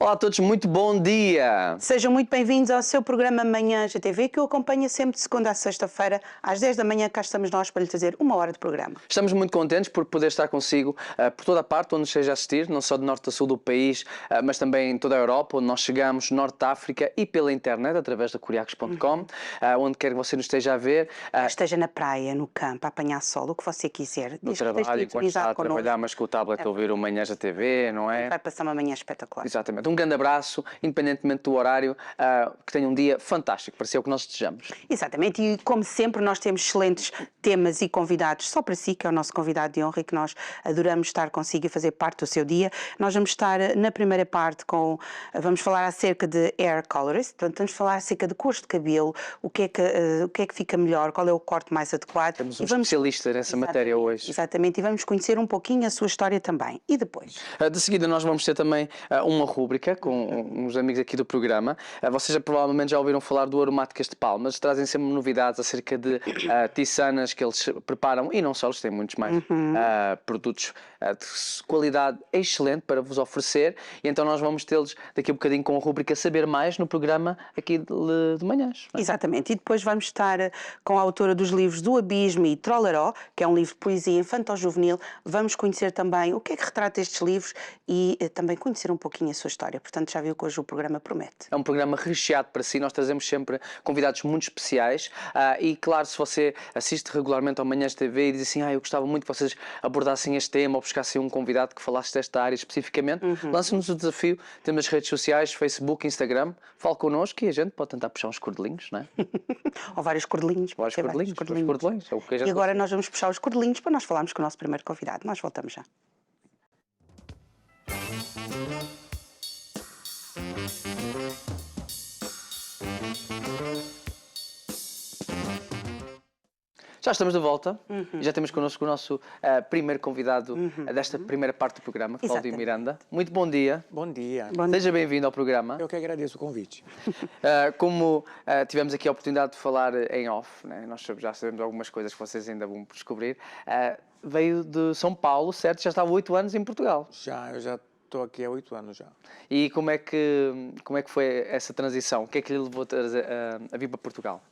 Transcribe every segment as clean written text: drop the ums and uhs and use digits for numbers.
Olá a todos, muito bom dia! Sejam muito bem-vindos ao seu programa Manhã GTV, que eu acompanho sempre de segunda a sexta-feira, às 10 da manhã. Cá estamos nós para lhe trazer uma hora de programa. Estamos muito contentes por poder estar consigo por toda a parte onde esteja a assistir, não só de norte a sul do país, mas também em toda a Europa, onde nós chegamos, norte da África e pela internet, através da curiacos.com, onde quer que você nos esteja a ver. Esteja na praia, no campo, a apanhar sol, o que você quiser. No trabalho, enquanto está a trabalhar, mas com o tablet a ouvir o Manhã GTV, não é? Vai passar uma manhã espetacular. Exatamente. Um grande abraço, independentemente do horário, que tenha um dia fantástico, para ser o que nós desejamos. Exatamente, e como sempre nós temos excelentes temas e convidados só para si, que é o nosso convidado de honra e que nós adoramos estar consigo e fazer parte do seu dia. Nós vamos estar na primeira parte vamos falar acerca de hair colorist, portanto vamos falar acerca de cores de cabelo, o que é que fica melhor, qual é o corte mais adequado. Temos um especialista nessa matéria hoje. Exatamente, e vamos conhecer um pouquinho a sua história também. E depois? De seguida nós vamos ter também uma rúbrica com uns amigos aqui do programa. Vocês provavelmente já ouviram falar do Aromáticas de Palmas. Trazem sempre novidades acerca de tissanas que eles preparam, e não só, eles têm muitos mais produtos de qualidade excelente para vos oferecer, e então nós vamos tê-los daqui a bocadinho com a rúbrica Saber Mais no programa aqui de manhãs. Exatamente, e depois vamos estar com a autora dos livros Do Abismo e Trolleró, que é um livro de poesia infantil-juvenil. Vamos conhecer também o que é que retrata estes livros e também conhecer um pouquinho a sua história. Portanto, já viu que hoje o programa promete. É um programa recheado para si, nós trazemos sempre convidados muito especiais e claro, se você assiste regularmente ao Manhãs TV e diz assim, eu gostava muito que vocês abordassem este tema ou buscassem um convidado que falasse desta área especificamente, lance-nos o desafio, temos as redes sociais, Facebook, Instagram, fale connosco e a gente pode tentar puxar uns cordelinhos, não é? Ou vários cordelinhos. Vários cordelinhos. É o que a gente E agora nós vamos puxar os cordelinhos para nós falarmos com o nosso primeiro convidado. Nós voltamos já. Já estamos de volta e já temos connosco o nosso primeiro convidado desta primeira parte do programa, Cláudio Miranda. Muito bom dia. Bom dia. Seja bem-vindo ao programa. Eu que agradeço o convite. Como tivemos aqui a oportunidade de falar em off, né? Nós já sabemos algumas coisas que vocês ainda vão descobrir, veio de São Paulo, certo? Já estava 8 anos em Portugal. Eu já estou aqui há 8 anos já. E como é que foi essa transição? O que é que lhe levou a vir para Portugal?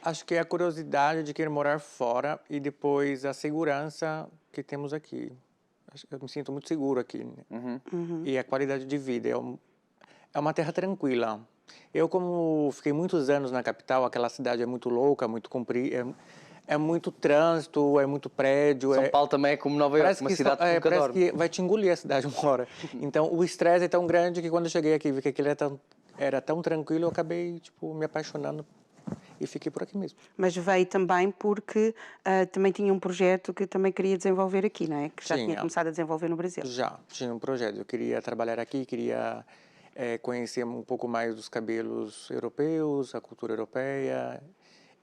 Acho que é a curiosidade de querer morar fora e depois a segurança que temos aqui. Eu me sinto muito seguro aqui. Né? E a qualidade de vida. É uma terra tranquila. Eu, como fiquei muitos anos na capital, aquela cidade é muito louca, muito comprida, é muito trânsito, é muito prédio. São Paulo também é como Nova Iorque, uma cidade que nunca dorme. Parece que vai te engolir a cidade uma hora. Então, o estresse é tão grande que quando eu cheguei aqui, vi que aquilo era tão tranquilo, eu acabei me apaixonando e fiquei por aqui mesmo. Mas veio também porque também tinha um projeto que também queria desenvolver aqui, não é? Que já tinha começado a desenvolver no Brasil. Já, tinha um projeto. Eu queria trabalhar aqui, queria conhecer um pouco mais dos cabelos europeus, a cultura europeia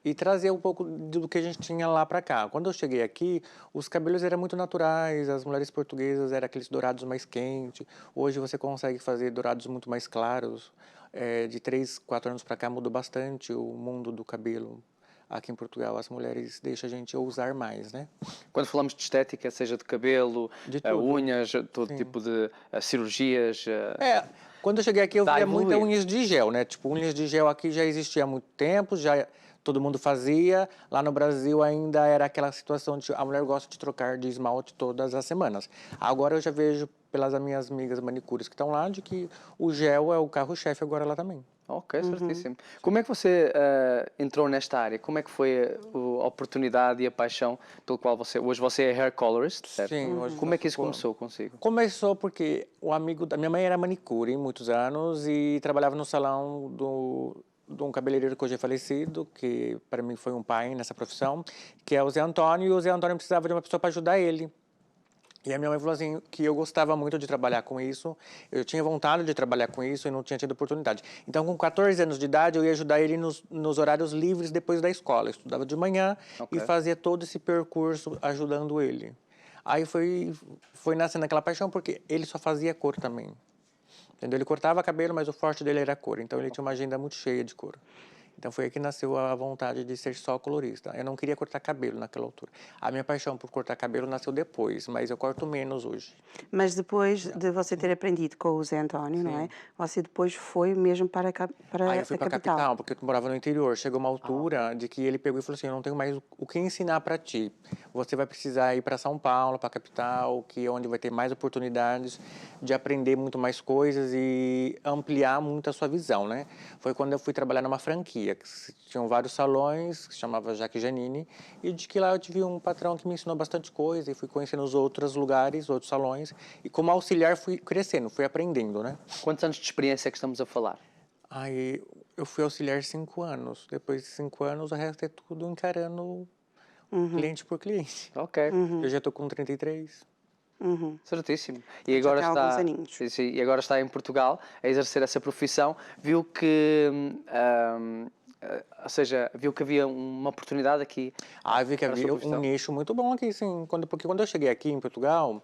e trazer um pouco do que a gente tinha lá para cá. Quando eu cheguei aqui, os cabelos eram muito naturais, as mulheres portuguesas eram aqueles dourados mais quentes. Hoje você consegue fazer dourados muito mais claros. De 3, 4 anos para cá mudou bastante o mundo do cabelo. Aqui em Portugal, as mulheres deixam a gente ousar mais, né? Quando falamos de estética, seja de cabelo, unhas, todo tipo de cirurgias... Quando eu cheguei aqui eu via muitas unhas de gel, né? Tipo, unhas de gel aqui já existia há muito tempo, já todo mundo fazia. Lá no Brasil ainda era aquela situação de a mulher gosta de trocar de esmalte todas as semanas. Agora eu já vejo pelas minhas amigas manicures que estão lá, de que o gel é o carro-chefe agora lá também. Ok, certíssimo. Como é que você entrou nesta área? Como é que foi a oportunidade e a paixão pelo qual hoje você é hair colorist, certo? Sim, hoje como é que isso começou consigo? Começou porque o amigo da minha mãe era manicure muitos anos e trabalhava no salão de um cabeleireiro que hoje é falecido, que para mim foi um pai nessa profissão, que é o Zé Antônio, e o Zé Antônio precisava de uma pessoa para ajudar ele. E a minha mãe falou assim, que eu gostava muito de trabalhar com isso, eu tinha vontade de trabalhar com isso e não tinha tido oportunidade. Então, com 14 anos de idade, eu ia ajudar ele nos horários livres depois da escola. Eu estudava de manhã e fazia todo esse percurso ajudando ele. Aí foi nascendo aquela paixão, porque ele só fazia cor também. Entendeu? Ele cortava cabelo, mas o forte dele era a cor. Então, ele tinha uma agenda muito cheia de cor. Então foi aí que nasceu a vontade de ser só colorista. Eu não queria cortar cabelo naquela altura. A minha paixão por cortar cabelo nasceu depois, mas eu corto menos hoje. Mas depois de você ter aprendido com o Zé António, não é? Você depois foi mesmo para Aí para eu fui a para a capital. capital, porque eu morava no interior. Chegou uma altura de que ele pegou e falou assim: eu não tenho mais o que ensinar para ti. Você vai precisar ir para São Paulo, para a capital, que é onde vai ter mais oportunidades de aprender muito mais coisas e ampliar muito a sua visão, né? Foi quando eu fui trabalhar numa franquia, que tinham vários salões, que se chamava Jaque Janine, e de que lá eu tive um patrão que me ensinou bastante coisa e fui conhecendo os outros lugares, outros salões, e como auxiliar fui crescendo, fui aprendendo, né? Quantos anos de experiência é que estamos a falar? Aí eu fui auxiliar 5 anos. Depois de 5 anos, o resto é tudo encarando cliente por cliente. Ok, Eu já estou com 33. certíssimo. E Já agora tem alguns está, aninhos. sim, sim, e agora está em Portugal a exercer essa profissão. Viu que, ou seja, viu que havia uma oportunidade aqui Ah, vi que para a sua havia um profissão? nicho muito bom aqui, sim. Porque quando eu cheguei aqui em Portugal,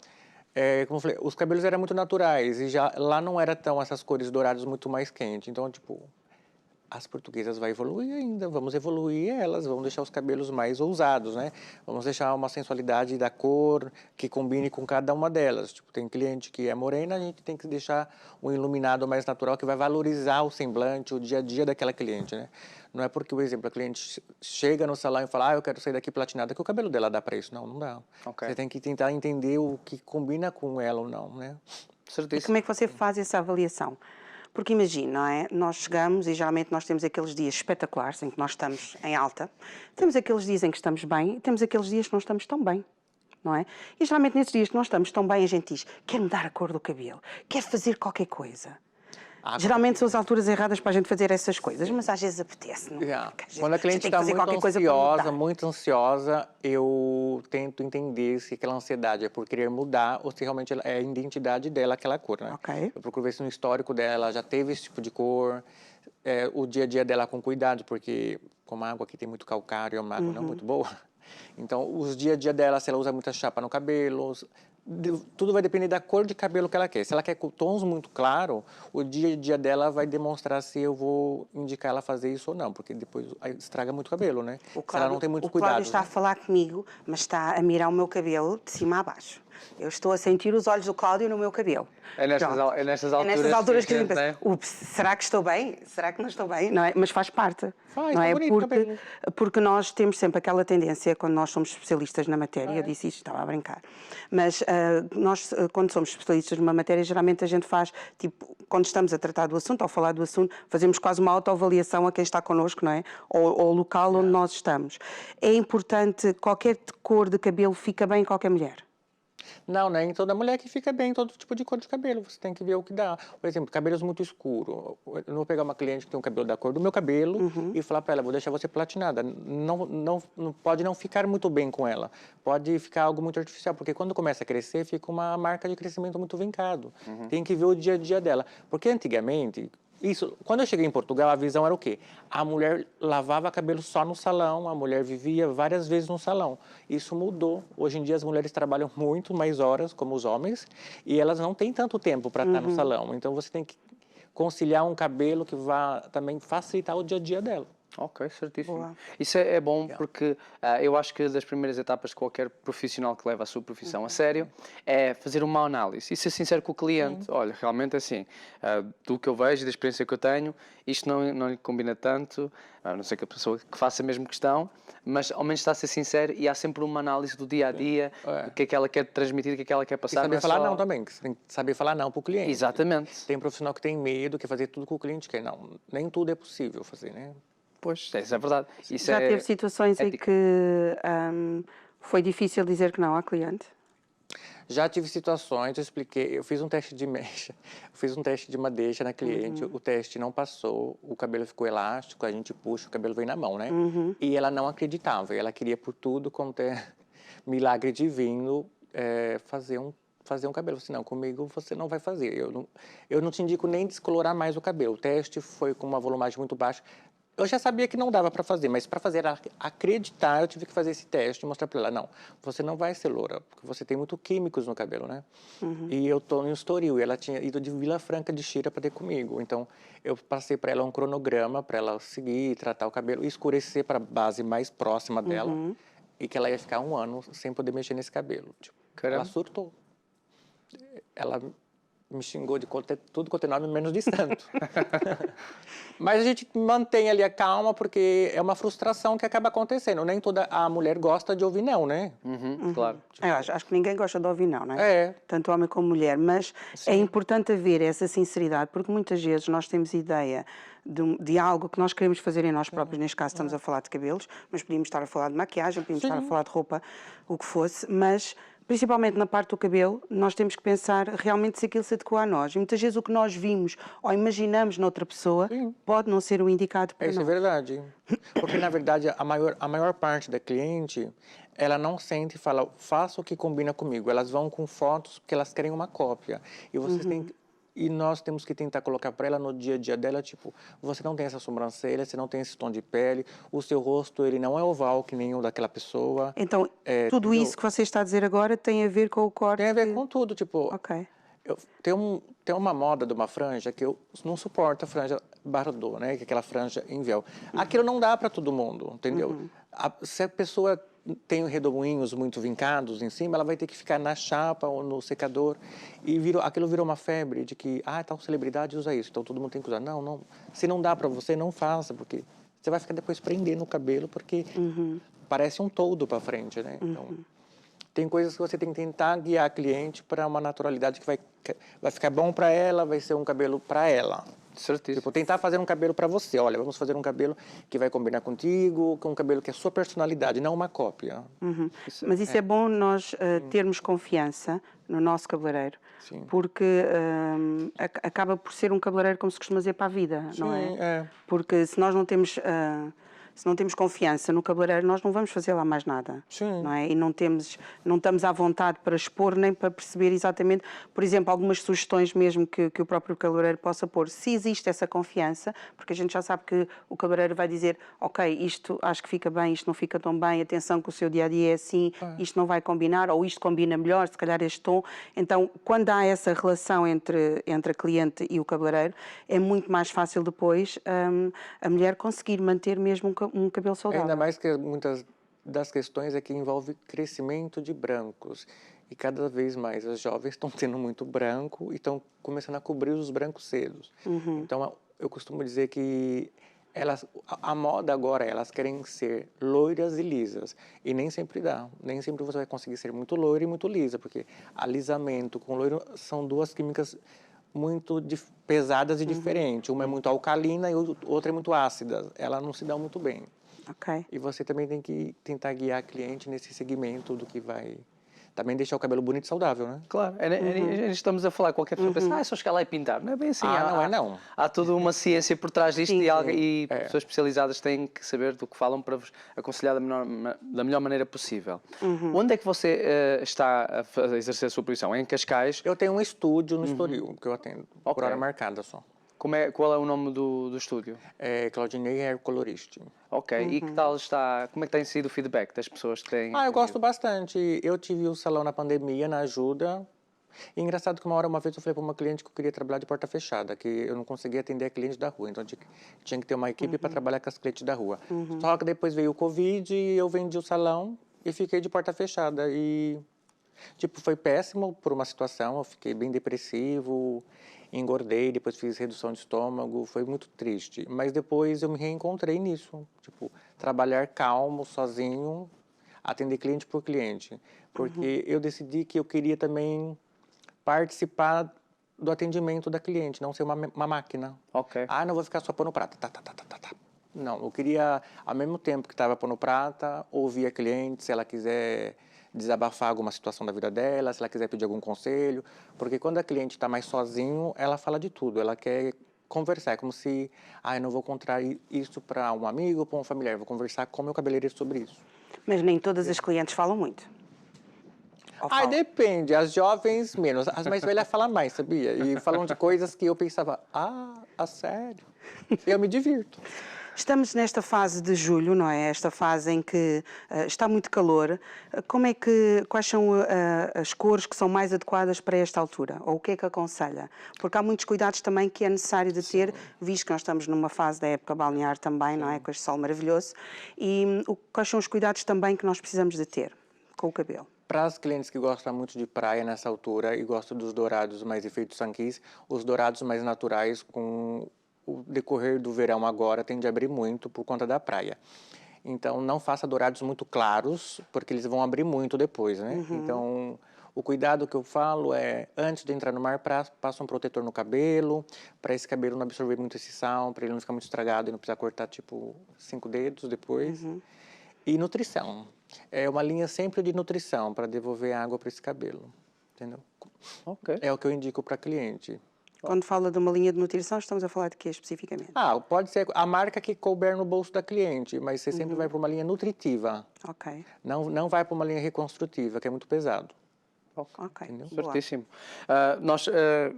como eu falei, os cabelos eram muito naturais e já lá não era tão essas cores douradas muito mais quentes. Então, tipo, as portuguesas vai evoluir ainda, vamos evoluir elas, vamos deixar os cabelos mais ousados, né? Vamos deixar uma sensualidade da cor que combine com cada uma delas. Tipo, tem cliente que é morena, a gente tem que deixar um iluminado mais natural que vai valorizar o semblante, o dia a dia daquela cliente, né? Não é porque, por exemplo, a cliente chega no salão e fala, eu quero sair daqui platinada, que o cabelo dela dá para isso. Não, não dá. Ok. Você tem que tentar entender o que combina com ela ou não, né? E Certíssimo. como é que você faz essa avaliação? Porque imagina, não é? Nós chegamos e geralmente nós temos aqueles dias espetaculares em que nós estamos em alta, temos aqueles dias em que estamos bem e temos aqueles dias que não estamos tão bem, não é? E geralmente nesses dias que não estamos tão bem a gente diz, quer mudar a cor do cabelo, quer fazer qualquer coisa. Ah, Geralmente são as alturas erradas para a gente fazer essas coisas, mas às vezes apetece, não é? Yeah. Porque às vezes Quando a cliente gente tem que está fazer muito qualquer coisa para mudar. muito ansiosa, eu tento entender se aquela ansiedade é por querer mudar ou se realmente é a identidade dela aquela cor, né? Ok. Eu procuro ver se no histórico dela já teve esse tipo de cor, o dia a dia dela com cuidado, porque como a água aqui tem muito calcário, é uma água não muito boa. Então, os dia a dia dela, se ela usa muita chapa no cabelo, tudo vai depender da cor de cabelo que ela quer. Se ela quer com tons muito claros, o dia a dia dela vai demonstrar se eu vou indicar ela fazer isso ou não, porque depois aí estraga muito o cabelo, né? Se ela não tem muito O Cláudio cuidado. está a Né? falar comigo, mas está a mirar o meu cabelo de cima a baixo. Eu estou a sentir os olhos do Cláudio no meu cabelo. É nestas, Pronto. é nestas É alturas, nestas alturas que a gente gente, pensa, ups, será que estou bem? Será que não estou bem? Não é? Mas faz parte. Faz, não tá é? bonito o cabelo. Porque nós temos sempre aquela tendência, quando nós somos especialistas na matéria, eu disse isto, estava a brincar, mas nós, quando somos especialistas numa matéria, geralmente a gente faz, tipo, quando estamos a tratar do assunto, ou falar do assunto, fazemos quase uma autoavaliação a quem está connosco, não é? Ou o local onde nós estamos. É importante, qualquer cor de cabelo fica bem em qualquer mulher. Não, nem toda mulher que fica bem, todo tipo de cor de cabelo. Você tem que ver o que dá. Por exemplo, cabelos muito escuros. Eu não vou pegar uma cliente que tem um cabelo da cor do meu cabelo e falar para ela, vou deixar você platinada. Não pode não ficar muito bem com ela. Pode ficar algo muito artificial, porque quando começa a crescer, fica uma marca de crescimento muito vincado. Tem que ver o dia a dia dela. Porque antigamente, quando eu cheguei em Portugal, a visão era o quê? A mulher lavava cabelo só no salão, a mulher vivia várias vezes no salão. Isso mudou. Hoje em dia as mulheres trabalham muito mais horas, como os homens, e elas não têm tanto tempo para estar no salão. Então você tem que conciliar um cabelo que vá também facilitar o dia a dia dela. Ok, certíssimo. Boa. Isso é bom porque eu acho que das primeiras etapas de qualquer profissional que leva a sua profissão a sério é fazer uma análise e ser sincero com o cliente. Olha, realmente assim, do que eu vejo e da experiência que eu tenho, isto não lhe combina tanto, a não ser que a pessoa que faça mesmo questão, mas ao menos está a ser sincero e há sempre uma análise do dia a dia, do que é que ela quer transmitir, do que é que ela quer E passar. saber é falar só- não também, que você tem que saber falar não para o cliente. Exatamente. Tem profissional que tem medo, quer fazer tudo que o cliente quer. Não, nem tudo é possível fazer, né? Pois, isso é verdade. Isso Já é teve situações em ético. que foi difícil dizer que não à cliente? Já tive situações, eu expliquei, eu fiz um teste de mecha, eu fiz um teste de madeixa na cliente, o teste não passou, o cabelo ficou elástico, a gente puxa, o cabelo vem na mão, né? E ela não acreditava, ela queria por tudo quanto é milagre divino fazer um cabelo. Eu disse, não, comigo você não vai fazer, eu não te indico nem descolorar mais o cabelo. O teste foi com uma volumagem muito baixa, Eu já sabia que não dava para fazer, mas para fazer ela acreditar, eu tive que fazer esse teste e mostrar para ela, não, você não vai ser loura, porque você tem muito químicos no cabelo, né? E eu tô em Estoril, e ela tinha ido de Vila Franca de Xira para ter comigo. Então, eu passei para ela um cronograma para ela seguir, tratar o cabelo, e escurecer para a base mais próxima dela, e que ela ia ficar 1 ano sem poder mexer nesse cabelo. Tipo, ela surtou. Ela me xingou de tudo quanto é nome, menos de santo. Mas a gente mantém ali a calma, porque é uma frustração que acaba acontecendo. Nem toda a mulher gosta de ouvir não, né? Claro. Eu acho que ninguém gosta de ouvir não, não é? É. Tanto homem como mulher, mas é importante haver essa sinceridade, porque muitas vezes nós temos ideia de algo que nós queremos fazer em nós próprios, neste caso estamos a falar de cabelos, mas podíamos estar a falar de maquiagem, podíamos estar a falar de roupa, o que fosse, mas principalmente na parte do cabelo, nós temos que pensar realmente se aquilo se adequa a nós. E muitas vezes o que nós vimos ou imaginamos noutra pessoa pode não ser o indicado para Isso nós. é verdade. Porque, na verdade, a maior parte da cliente, ela não sente e fala, faça o que combina comigo. Elas vão com fotos porque elas querem uma cópia. E vocês têm e nós temos que tentar colocar para ela no dia a dia dela, tipo, você não tem essa sobrancelha, você não tem esse tom de pele, o seu rosto, ele não é oval que nenhum daquela pessoa. Então, tudo entendeu? isso que você está a dizer agora tem a ver com o corte? Tem a ver com tudo, tipo... Ok. Tem uma moda de uma franja que eu não suporto, a franja Bardot, né? Que é aquela franja em véu. Aquilo não dá para todo mundo, entendeu? Se a pessoa tem redemoinhos muito vincados em cima, ela vai ter que ficar na chapa ou no secador. E aquilo virou uma febre de que, tal celebridade usa isso, então todo mundo tem que usar. Não, não. Se não dá para você, não faça, porque você vai ficar depois prendendo o cabelo, porque parece um toldo para frente, né? Então, tem coisas que você tem que tentar guiar a cliente para uma naturalidade que vai ficar bom para ela, vai ser um cabelo para ela. Certíssimo. Tipo, tentar fazer um cabelo para você. Olha, vamos fazer um cabelo que vai combinar contigo, com um cabelo que é sua personalidade, não uma cópia. Mas isso é bom nós termos confiança no nosso cabeleireiro, porque acaba por ser um cabeleireiro, como se costuma dizer, para a vida, não é? É. Porque se nós não temos... se não temos confiança no cabeleireiro, nós não vamos fazer lá mais nada. Sim. Não é? E não estamos à vontade para expor, nem para perceber exatamente, por exemplo, algumas sugestões mesmo que o próprio cabeleireiro possa pôr. Se existe essa confiança, porque a gente já sabe que o cabeleireiro vai dizer, ok, isto acho que fica bem, isto não fica tão bem, atenção que o seu dia-a-dia é assim, isto não vai combinar, ou isto combina melhor, se calhar este tom. Então, quando há essa relação entre a cliente e o cabeleireiro, é muito mais fácil depois a mulher conseguir manter mesmo um cabelo saudável. Ainda mais que muitas das questões é que envolve crescimento de brancos. E cada vez mais as jovens estão tendo muito branco e estão começando a cobrir os brancos cedo. Então, eu costumo dizer que a moda agora, elas querem ser loiras e lisas. E nem sempre dá. Nem sempre você vai conseguir ser muito loira e muito lisa, porque alisamento com loiro são duas químicas muito pesadas e diferentes. Uma é muito alcalina e outra é muito ácida. Elas não se dão muito bem. Ok. E você também tem que tentar guiar a cliente nesse segmento do que vai... Também deixar o cabelo bonito e saudável, né? Claro, estamos a falar, qualquer pessoa pensa, só chegar lá e pintar. Não é bem assim. Não. Há toda uma ciência por trás disto e pessoas especializadas têm que saber do que falam para vos aconselhar da melhor maneira possível. Onde é que você está a exercer a sua profissão? É em Cascais? Eu tenho um estúdio no Estoril, que eu atendo, por hora marcada só. Qual é o nome do estúdio? É Claudinei Hair Colorist. Ok, e que tal está, como é que tem sido o feedback das pessoas que têm... Eu gosto bastante. Eu tive o salão na pandemia, na ajuda. E engraçado que uma vez eu falei para uma cliente que eu queria trabalhar de porta fechada, que eu não conseguia atender a cliente da rua, então tinha que ter uma equipe para trabalhar com as clientes da rua. Só que depois veio o Covid e eu vendi o salão e fiquei de porta fechada. E, foi péssimo por uma situação, eu fiquei bem depressivo, engordei, depois fiz redução de estômago, foi muito triste. Mas depois eu me reencontrei nisso, trabalhar calmo, sozinho, atender cliente por cliente. Porque eu decidi que eu queria também participar do atendimento da cliente, não ser uma máquina. Ok. Não vou ficar só pondo prata. Não, eu queria, ao mesmo tempo que estava pondo prata, ouvir a cliente, se ela quiser desabafar alguma situação da vida dela, se ela quiser pedir algum conselho. Porque quando a cliente está mais sozinho, ela fala de tudo. Ela quer conversar, é como se, eu não vou contar isso para um amigo ou para um familiar, vou conversar com o meu cabeleireiro sobre isso. Mas nem todas as clientes falam muito. Depende. As jovens, menos. As mais velhas falam mais, sabia? E falam de coisas que eu pensava, sério? Eu me divirto. Estamos nesta fase de julho, não é? Esta fase em que está muito calor. Quais são as cores que são mais adequadas para esta altura? Ou o que é que aconselha? Porque há muitos cuidados também que é necessário de ter, visto que nós estamos numa fase da época balnear também, não é? Com este sol maravilhoso. E quais são os cuidados também que nós precisamos de ter com o cabelo? Para as clientes que gostam muito de praia nessa altura e gostam dos dourados mais efeitos sunkiss, os dourados mais naturais, com o decorrer do verão agora, tende a abrir muito por conta da praia. Então, não faça dourados muito claros, porque eles vão abrir muito depois, né? Então, o cuidado que eu falo é, antes de entrar no mar, passa um protetor no cabelo, para esse cabelo não absorver muito esse sal, para ele não ficar muito estragado e não precisar cortar, tipo, 5 dedos depois. E nutrição. É uma linha sempre de nutrição para devolver água para esse cabelo, entendeu? Ok. É o que eu indico para cliente. Quando fala de uma linha de nutrição, estamos a falar de quê especificamente? Pode ser a marca que couber no bolso da cliente, mas você sempre vai para uma linha nutritiva. Ok. Não vai para uma linha reconstrutiva, que é muito pesado. Ok. Entendeu? Boa. Certíssimo. Nós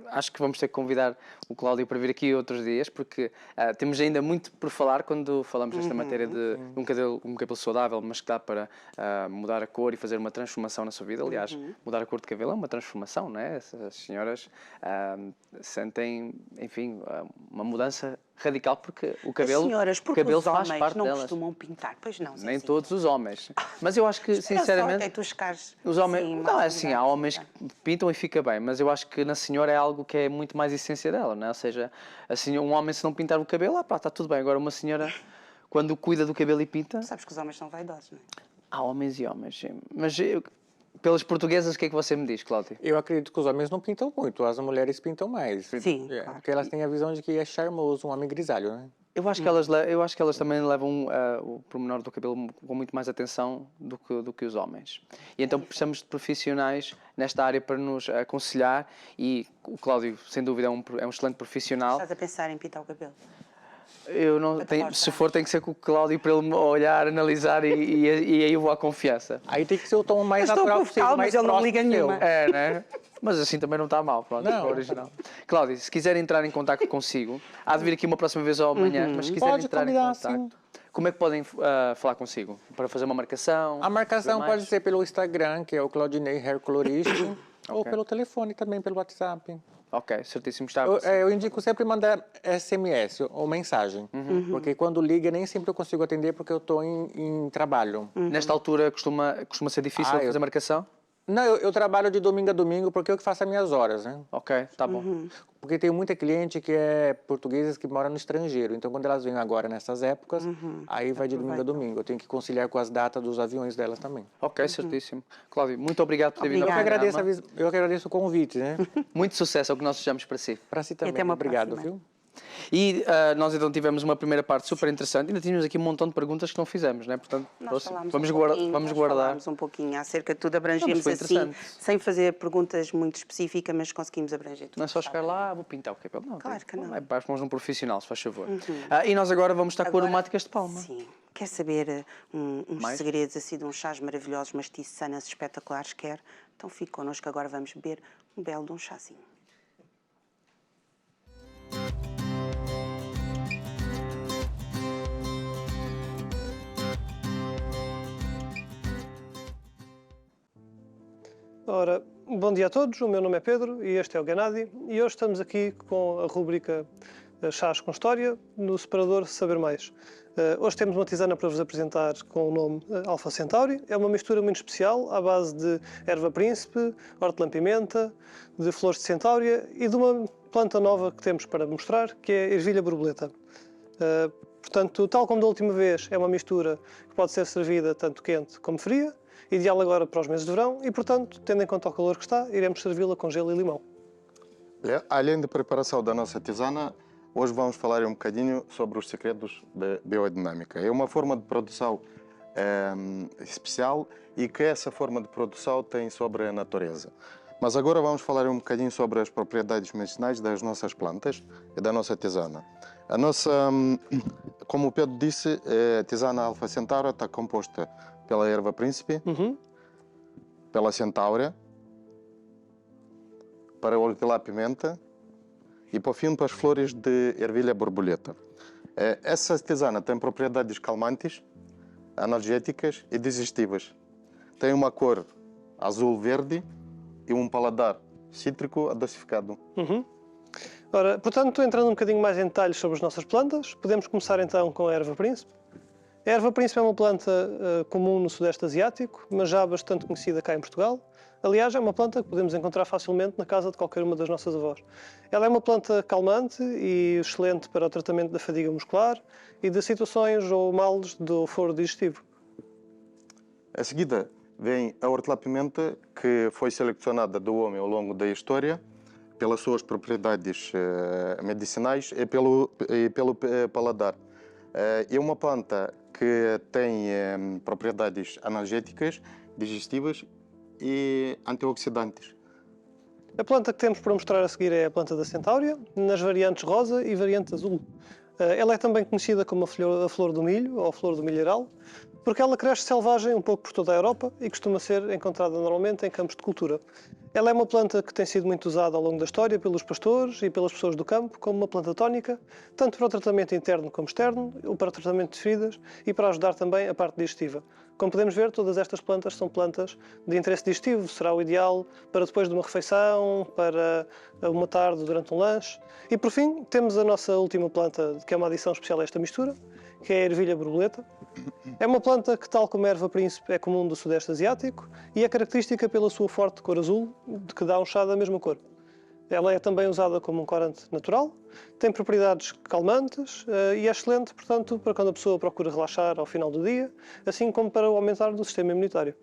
acho que vamos ter que convidar o Cláudio para vir aqui outros dias, porque temos ainda muito por falar quando falamos desta matéria de um cabelo saudável, mas que dá para mudar a cor e fazer uma transformação na sua vida. Aliás, mudar a cor de cabelo é uma transformação, não é? As senhoras sentem, enfim, uma mudança radical, porque o cabelo, As senhoras, porque o cabelo os faz homens parte não delas. costumam pintar, pois não, Nem Zezinho? todos os homens. Mas eu acho que, sinceramente, tu chegares, os homens, sim, não, é mais assim, há homens que pintam e fica bem, mas eu acho que na senhora é algo que é muito mais essência dela, não é? Ou seja, assim, um homem se não pintar o cabelo, está tudo bem. Agora uma senhora, quando cuida do cabelo e pinta, Sabes que os homens são vaidosos, não é? há homens e homens, sim. Mas pelas portuguesas, o que é que você me diz, Cláudio? Eu acredito que os homens não pintam muito, as mulheres pintam mais. Sim, claro. Porque elas têm a visão de que é charmoso um homem grisalho, né? Eu acho que elas também levam o pormenor do cabelo com muito mais atenção do que os homens. E então precisamos de profissionais nesta área para nos aconselhar, e o Cláudio, sem dúvida, é um excelente profissional. Estás a pensar em pintar o cabelo? Eu não tenho, se for, tem que ser com o Cláudio para ele me olhar, analisar e aí eu vou à confiança. Aí tem que ser o tom mais Eu estou natural a provocar, possível, mas mais ele não próximo liga seu. nenhuma. É, né? Mas assim também não está mal, pronto, Não. é o original. Cláudio, se quiser entrar em contato consigo, há de vir aqui uma próxima vez ou amanhã, mas se quiser Pode entrar em convidar, contato, sim. como é que podem falar consigo? Para fazer uma marcação? A marcação tudo mais? pode ser pelo Instagram, que é o Claudinei Hair Colorist, ou Ok. pelo telefone também, pelo WhatsApp. Ok, certíssimo. Está. Eu indico sempre mandar SMS ou mensagem, porque quando liga nem sempre eu consigo atender porque eu estou em trabalho. Nesta altura costuma ser difícil fazer marcação? Não, eu trabalho de domingo a domingo porque eu que faço as minhas horas, né? Ok, está bom. Porque tem muita cliente que é portuguesa que mora no estrangeiro. Então, quando elas vêm agora nessas épocas, aí vai de domingo a domingo. Eu tenho que conciliar com as datas dos aviões delas também. Ok, certíssimo. Cláudio, muito obrigado por ter vindo ao Obrigada. programa. Eu que agradeço o convite, né? Muito sucesso, é o que nós desejamos para si. Para si também. até uma Obrigado, próxima. viu? E nós então tivemos uma primeira parte super interessante. Ainda tínhamos aqui um montão de perguntas que não fizemos, né? Portanto, Nós falámos vamos nós guardar. falámos um pouquinho acerca de tudo, abrangemos foi assim, interessante. sem fazer perguntas muito específicas, mas conseguimos abranger tudo. Não é só chegar lá, vou pintar o cabelo. Não, Claro que não. Vamos num profissional, se faz favor. E nós agora vamos estar com Agora- aromáticas de palma. Sim. Quer saber uns Mais? segredos assim de uns chás maravilhosos, umas tissanas espetaculares, quer? Então fique connosco, agora vamos beber um belo de um chazinho. Ora, bom dia a todos, o meu nome é Pedro e este é o Ganadi e hoje estamos aqui com a rúbrica Chás com História no separador Saber Mais. Hoje temos uma tisana para vos apresentar com o nome Alfa Centauri. É uma mistura muito especial à base de erva príncipe, hortelã-pimenta, de flores de centáurea e de uma planta nova que temos para mostrar, que é a ervilha borboleta. Portanto, tal como da última vez, é uma mistura que pode ser servida tanto quente como fria, ideal agora para os meses de verão e, portanto, tendo em conta o calor que está, iremos servi-la com gelo e limão. Além da preparação da nossa tisana, hoje vamos falar um bocadinho sobre os segredos da biodinâmica. É uma forma de produção especial e que essa forma de produção tem sobre a natureza. Mas agora vamos falar um bocadinho sobre as propriedades medicinais das nossas plantas e da nossa tisana. A nossa, como o Pedro disse, a tisana Alfa Centauri está composta pela erva príncipe, pela centáurea, para o hortelã-pimenta e, por fim, para as flores de ervilha borboleta. Essa tisana tem propriedades calmantes, analgésicas e digestivas. Tem uma cor azul-verde e um paladar cítrico adocificado. Ora, portanto, entrando um bocadinho mais em detalhes sobre as nossas plantas, podemos começar então com a erva príncipe. A erva príncipe é uma planta comum no Sudeste Asiático, mas já bastante conhecida cá em Portugal. Aliás, é uma planta que podemos encontrar facilmente na casa de qualquer uma das nossas avós. Ela é uma planta calmante e excelente para o tratamento da fadiga muscular e de situações ou males do foro digestivo. A seguida vem a hortelã-pimenta, que foi selecionada do homem ao longo da história pelas suas propriedades medicinais e pelo paladar. É uma planta que tem propriedades analgésicas, digestivas e antioxidantes. A planta que temos para mostrar a seguir é a planta da centáurea, nas variantes rosa e variante azul. Ela é também conhecida como a flor do milho ou a flor do milharal, porque ela cresce selvagem um pouco por toda a Europa e costuma ser encontrada normalmente em campos de cultura. Ela é uma planta que tem sido muito usada ao longo da história pelos pastores e pelas pessoas do campo como uma planta tónica, tanto para o tratamento interno como externo, ou para o tratamento de feridas e para ajudar também a parte digestiva. Como podemos ver, todas estas plantas são plantas de interesse digestivo, será o ideal para depois de uma refeição, para uma tarde durante um lanche. E por fim, temos a nossa última planta, que é uma adição especial a esta mistura, que é a ervilha borboleta. É uma planta que, tal como a erva príncipe, é comum do Sudeste Asiático e é característica pela sua forte cor azul, que dá um chá da mesma cor. Ela é também usada como um corante natural, tem propriedades calmantes e é excelente, portanto, para quando a pessoa procura relaxar ao final do dia, assim como para o aumentar do sistema imunitário.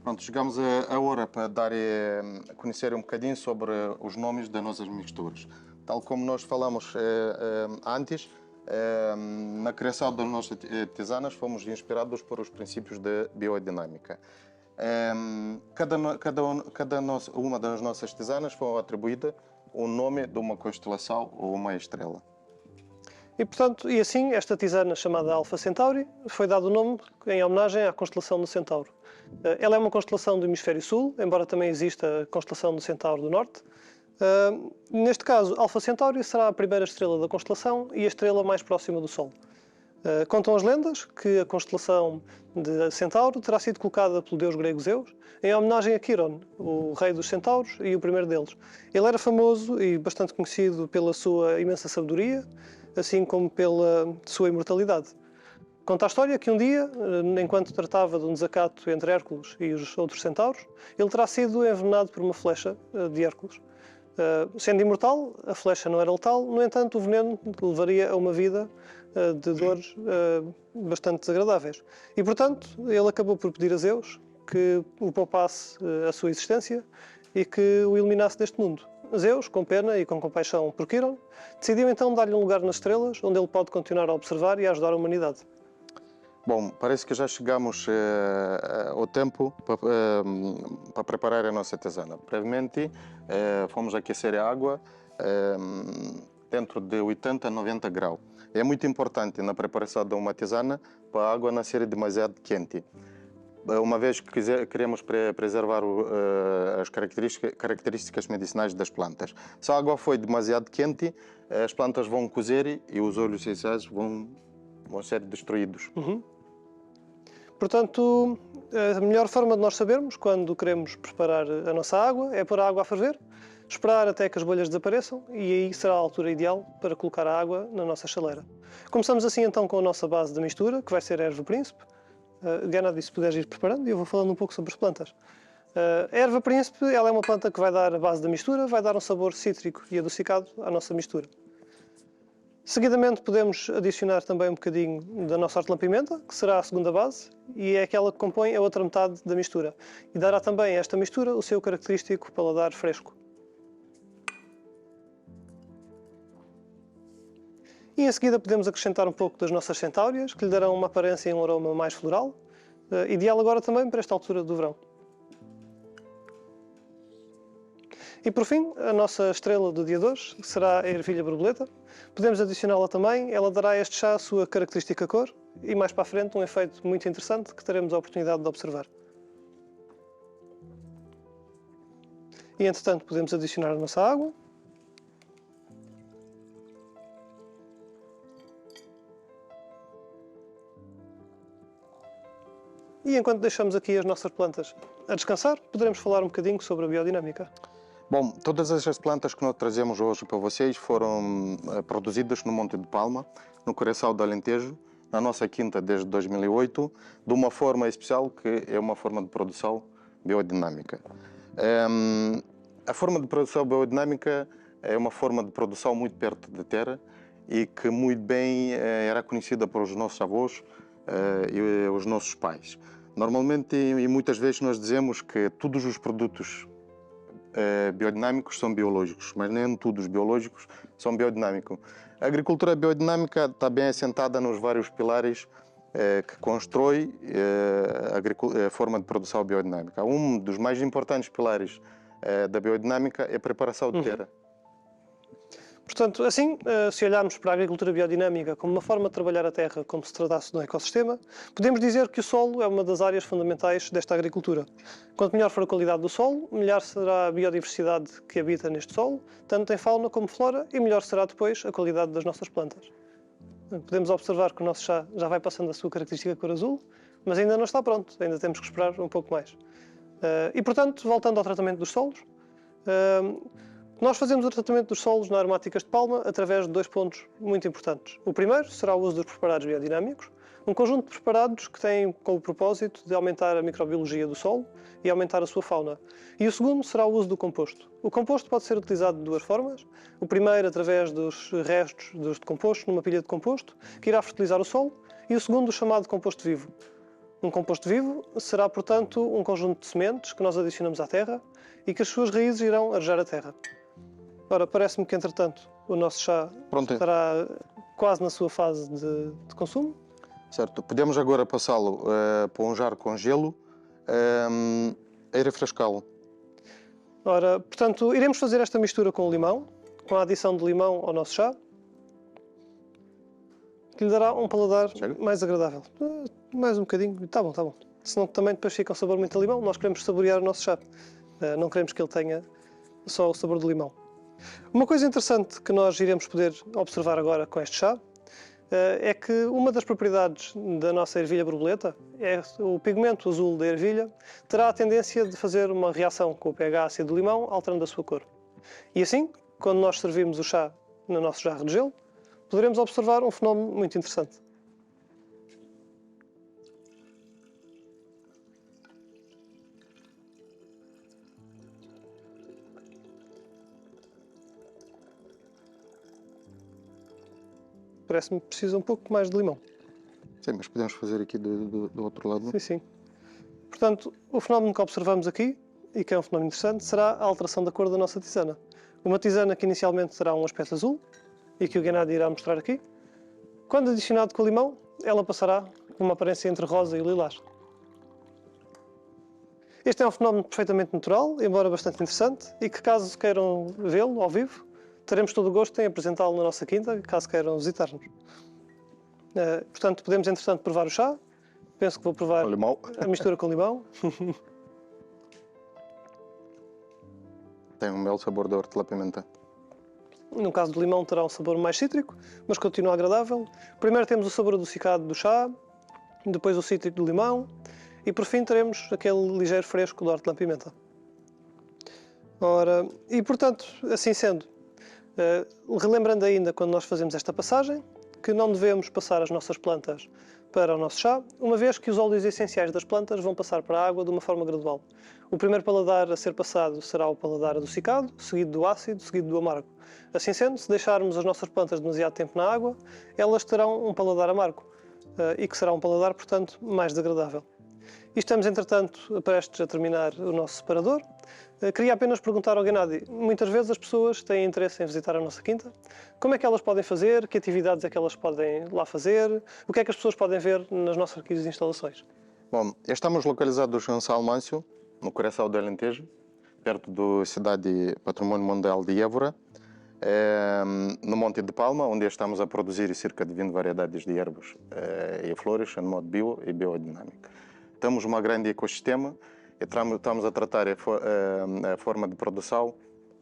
Pronto, chegamos a hora para dar a conhecer um bocadinho sobre os nomes das nossas misturas. Tal como nós falamos antes, na criação das nossas tisanas fomos inspirados por os princípios da biodinâmica. Uma das nossas tisanas foi atribuída o nome de uma constelação ou uma estrela. E, portanto, e assim, esta tisana chamada Alpha Centauri foi dado o nome em homenagem à constelação do Centauro. Ela é uma constelação do hemisfério sul, embora também exista a constelação do Centauro do Norte. Neste caso, Alpha Centauri será a primeira estrela da constelação e a estrela mais próxima do Sol. Contam as lendas que a constelação de Centauro terá sido colocada pelo deus grego Zeus em homenagem a Quiron, o rei dos centauros e o primeiro deles. Ele era famoso e bastante conhecido pela sua imensa sabedoria, assim como pela sua imortalidade. Conta a história que um dia, enquanto tratava de um desacato entre Hércules e os outros centauros, ele terá sido envenenado por uma flecha de Hércules. Sendo imortal, a flecha não era letal, no entanto, o veneno levaria a uma vida de dores bastante desagradáveis. E, portanto, ele acabou por pedir a Zeus que o poupasse a sua existência e que o eliminasse deste mundo. Zeus, com pena e com compaixão por Quiron, decidiu então dar-lhe um lugar nas estrelas, onde ele pode continuar a observar e a ajudar a humanidade. Bom, parece que já chegamos ao tempo para preparar a nossa tisana. Brevemente, fomos aquecer a água dentro de 80 a 90 graus. É muito importante na preparação de uma tisana para a água não ser demasiado quente. Uma vez que queremos preservar as características medicinais das plantas. Se a água for demasiado quente, as plantas vão cozer e os óleos essenciais vão ser destruídos. Portanto, a melhor forma de nós sabermos quando queremos preparar a nossa água é pôr a água a ferver, esperar até que as bolhas desapareçam e aí será a altura ideal para colocar a água na nossa chaleira. Começamos assim então com a nossa base de mistura, que vai ser a erva príncipe. Gana, se puderes ir preparando e eu vou falando um pouco sobre as plantas. A erva príncipe ela é uma planta que vai dar a base da mistura, vai dar um sabor cítrico e adocicado à nossa mistura. Seguidamente podemos adicionar também um bocadinho da nossa hortelã-pimenta, que será a segunda base, e é aquela que compõe a outra metade da mistura. E dará também a esta mistura o seu característico paladar fresco. E em seguida podemos acrescentar um pouco das nossas centáureas, que lhe darão uma aparência e um aroma mais floral, ideal agora também para esta altura do verão. E por fim, a nossa estrela do dia de hoje será a ervilha borboleta. Podemos adicioná-la também, ela dará a este chá a sua característica cor e mais para a frente um efeito muito interessante que teremos a oportunidade de observar. E entretanto podemos adicionar a nossa água. e enquanto deixamos aqui as nossas plantas a descansar, poderemos falar um bocadinho sobre a biodinâmica. Bom, todas estas plantas que nós trazemos hoje para vocês foram produzidas no Monte de Palma, no Coração do Alentejo, na nossa quinta desde 2008, de uma forma especial que é uma forma de produção biodinâmica. A forma de produção biodinâmica é uma forma de produção muito perto da terra e que muito bem era conhecida pelos nossos avós e os nossos pais. Normalmente e muitas vezes nós dizemos que todos os produtos biodinâmicos são biológicos, mas nem todos os biológicos são biodinâmicos. A agricultura biodinâmica está bem assentada nos vários pilares que constrói a forma de produção biodinâmica. Um dos mais importantes pilares da biodinâmica é a preparação de terra. Portanto, assim, se olharmos para a agricultura biodinâmica como uma forma de trabalhar a terra como se tratasse de um ecossistema, podemos dizer que o solo é uma das áreas fundamentais desta agricultura. Quanto melhor for a qualidade do solo, melhor será a biodiversidade que habita neste solo, tanto em fauna como flora, e melhor será depois a qualidade das nossas plantas. Podemos observar que o nosso chá já vai passando a sua característica cor azul, mas ainda não está pronto, ainda temos que esperar um pouco mais. E, portanto, voltando ao tratamento dos solos, nós fazemos o tratamento dos solos na aromáticas de Palma através de 2 pontos muito importantes. O primeiro será o uso dos preparados biodinâmicos, um conjunto de preparados que têm com o propósito de aumentar a microbiologia do solo e aumentar a sua fauna. E o segundo será o uso do composto. O composto pode ser utilizado de 2 formas. O primeiro através dos restos dos decompostos numa pilha de composto, que irá fertilizar o solo, e o segundo o chamado composto vivo. Um composto vivo será, portanto, um conjunto de sementes que nós adicionamos à terra e que as suas raízes irão arejar a terra. Ora, parece-me que, entretanto, o nosso chá estará quase na sua fase de consumo. Certo. Podemos agora passá-lo para um jarro com gelo e refrescá-lo. Ora, portanto, iremos fazer esta mistura com o limão, com a adição de limão ao nosso chá, que lhe dará um paladar mais agradável. Mais um bocadinho. Está bom, está bom. Senão também depois fica um sabor muito a limão. Nós queremos saborear o nosso chá. Não queremos que ele tenha só o sabor do limão. Uma coisa interessante que nós iremos poder observar agora com este chá é que uma das propriedades da nossa ervilha borboleta é o pigmento azul da ervilha terá a tendência de fazer uma reação com o pH ácido do limão, alterando a sua cor. E assim, quando nós servimos o chá no nosso jarro de gelo, poderemos observar um fenómeno muito interessante. Parece-me que precisa um pouco mais de limão. Sim, mas podemos fazer aqui do outro lado. Sim, sim. Portanto, o fenómeno que observamos aqui, e que é um fenómeno interessante, será a alteração da cor da nossa tisana. Uma tisana que inicialmente terá um aspecto azul, e que o Gennady irá mostrar aqui. Quando adicionado com o limão, ela passará com uma aparência entre rosa e lilás. Este é um fenómeno perfeitamente natural, embora bastante interessante, e que caso queiram vê-lo ao vivo, teremos todo o gosto em apresentá-lo na nossa quinta, caso queiram visitar-nos. Portanto, podemos, entretanto, provar o chá. Penso que vou provar a mistura com limão. Tem um belo sabor de hortelã-pimenta. No caso do limão terá um sabor mais cítrico, mas continua agradável. Primeiro temos o sabor adocicado do chá, depois o cítrico do limão e por fim teremos aquele ligeiro fresco do hortelã-pimenta. Ora, e portanto, assim sendo, relembrando ainda quando nós fazemos esta passagem, que não devemos passar as nossas plantas para o nosso chá, uma vez que os óleos essenciais das plantas vão passar para a água de uma forma gradual. O primeiro paladar a ser passado será o paladar adocicado, seguido do ácido, seguido do amargo. Assim sendo, se deixarmos as nossas plantas demasiado tempo na água, elas terão um paladar amargo, e que será um paladar, portanto, mais desagradável. E estamos, entretanto, prestes a terminar o nosso separador. Queria apenas perguntar ao Gennady, muitas vezes as pessoas têm interesse em visitar a nossa quinta. Como é que elas podem fazer? Que atividades é que elas podem lá fazer? O que é que as pessoas podem ver nas nossas instalações? Bom, estamos localizados em Salmâncio, no Coração do Alentejo, perto da cidade Patrimônio Mundial de Évora, no Monte de Palma, onde estamos a produzir cerca de 20 variedades de ervas e flores em modo bio e biodinâmico. Temos um grande ecossistema e estamos a tratar a forma de produção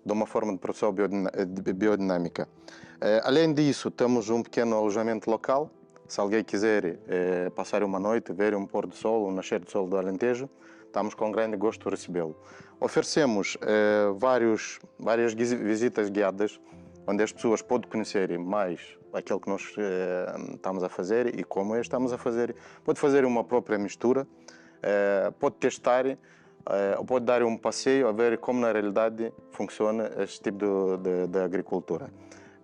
de uma forma de produção biodinâmica. Além disso, temos um pequeno alojamento local Se alguém quiser passar uma noite, ver um pôr do sol, um nascer do sol do Alentejo, estamos com grande gosto de recebê-lo. Oferecemos várias visitas guiadas, onde as pessoas podem conhecer mais aquilo que nós estamos a fazer e como estamos a fazer. Pode fazer uma própria mistura, pode testar, ou pode dar um passeio a ver como na realidade funciona este tipo de agricultura.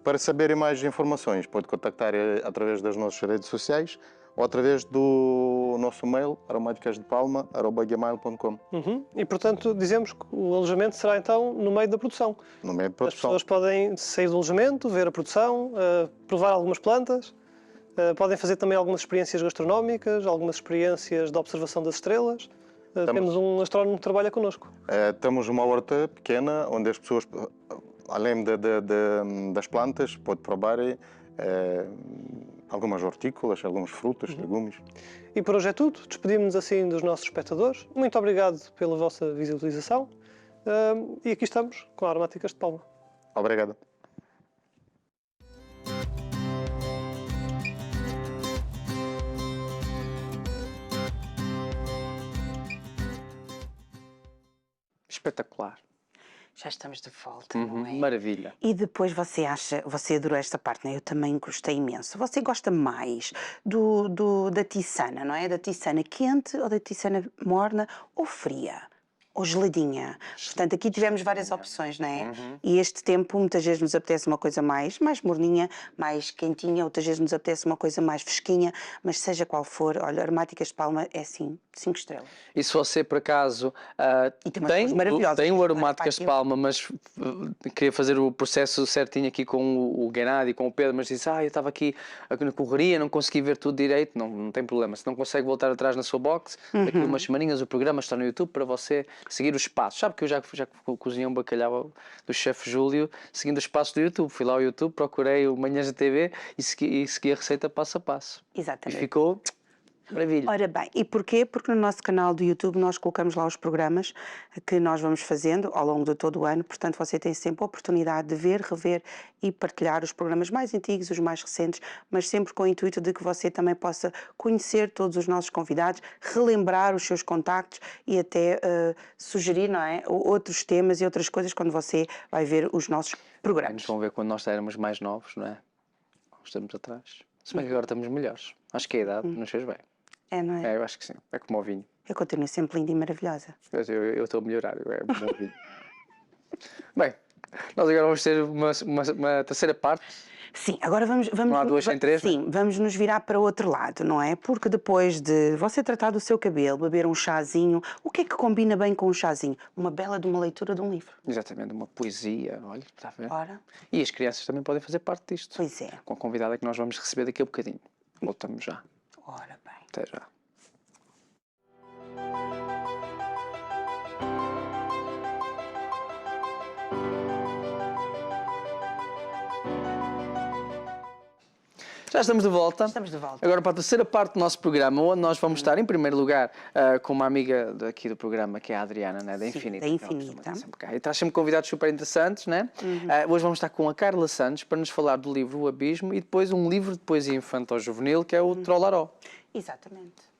Para saber mais informações, pode contactar através das nossas redes sociais ou através do nosso mail, aromaticasdepalma@gmail.com. E, portanto, dizemos que o alojamento será, então, no meio da produção. No meio da As produção. pessoas podem sair do alojamento, ver a produção, provar algumas plantas, podem fazer também algumas experiências gastronómicas, algumas experiências de observação das estrelas. Temos um astrónomo que trabalha connosco. Temos uma horta pequena, onde as pessoas, além das plantas, podem provar algumas hortícolas, alguns frutos, legumes. E por hoje é tudo. Despedimos-nos assim dos nossos espectadores. Muito obrigado pela vossa visualização. E aqui estamos com Aromáticas de Palma. Obrigado. Espetacular. Já estamos de volta, não é? Maravilha. E depois você adorou esta parte, né? Eu também gostei imenso. Você gosta mais da tiçana, não é? Da tiçana quente ou da tiçana morna ou fria? Ou geladinha. Portanto, aqui tivemos várias opções, não é? E este tempo, muitas vezes nos apetece uma coisa mais morninha, mais quentinha, outras vezes nos apetece uma coisa mais fresquinha, mas seja qual for, olha, Aromáticas de Palma é assim, 5 estrelas. E se você, por acaso, E tem umas coisas maravilhosas. tem o Aromáticas de Aquilo. Palma, mas queria fazer o processo certinho aqui com o Gennady, com o Pedro, mas disse, eu estava aqui na correria, não consegui ver tudo direito, não tem problema. Se não consegue voltar atrás na sua box, daqui a umas semaninhas o programa está no YouTube para você seguir os passos. Sabe que eu já cozinhei um bacalhau do chefe Júlio, seguindo os passos do YouTube. Fui lá ao YouTube, procurei o Manhãs da TV e segui a receita passo a passo. Exatamente. E ficou maravilha. Ora bem, e porquê? Porque no nosso canal do YouTube nós colocamos lá os programas que nós vamos fazendo ao longo de todo o ano, portanto você tem sempre a oportunidade de ver, rever e partilhar os programas mais antigos, os mais recentes, mas sempre com o intuito de que você também possa conhecer todos os nossos convidados, relembrar os seus contactos e até sugerir, não é, outros temas e outras coisas quando você vai ver os nossos programas. Nos vão ver quando nós éramos mais novos, não é? Uns anos atrás. Se bem que agora estamos melhores. Acho que a idade nos fez bem. É, não é? É, eu acho que sim. É como o vinho. Eu continuo sempre linda e maravilhosa. Eu estou a melhorar. É como o vinho. Bem, nós agora vamos ter uma terceira parte. Sim, agora vamos Não há duas sem três, sim, vamos nos virar para o outro lado, não é? Porque depois de você tratar do seu cabelo, beber um chazinho, o que é que combina bem com um chazinho? Uma bela de uma leitura de um livro. Exatamente, uma poesia. Olha, está a ver? Ora, E as crianças também podem fazer parte disto. pois é. Com a convidada que nós vamos receber daqui a bocadinho. Voltamos já. Ora bem. Até já. Já estamos de volta. Estamos de volta. Agora para a terceira parte do nosso programa, onde nós vamos estar, em primeiro lugar, com uma amiga aqui do programa, que é a Adriana, né, da Sim, Infinita. da que ela costuma Infinita. estar sempre cá. E traz sempre convidados super interessantes, né? Hoje vamos estar com a Carla Santos para nos falar do livro O Abismo e depois um livro de poesia infantil-juvenil que é o Trollaró. Exatamente.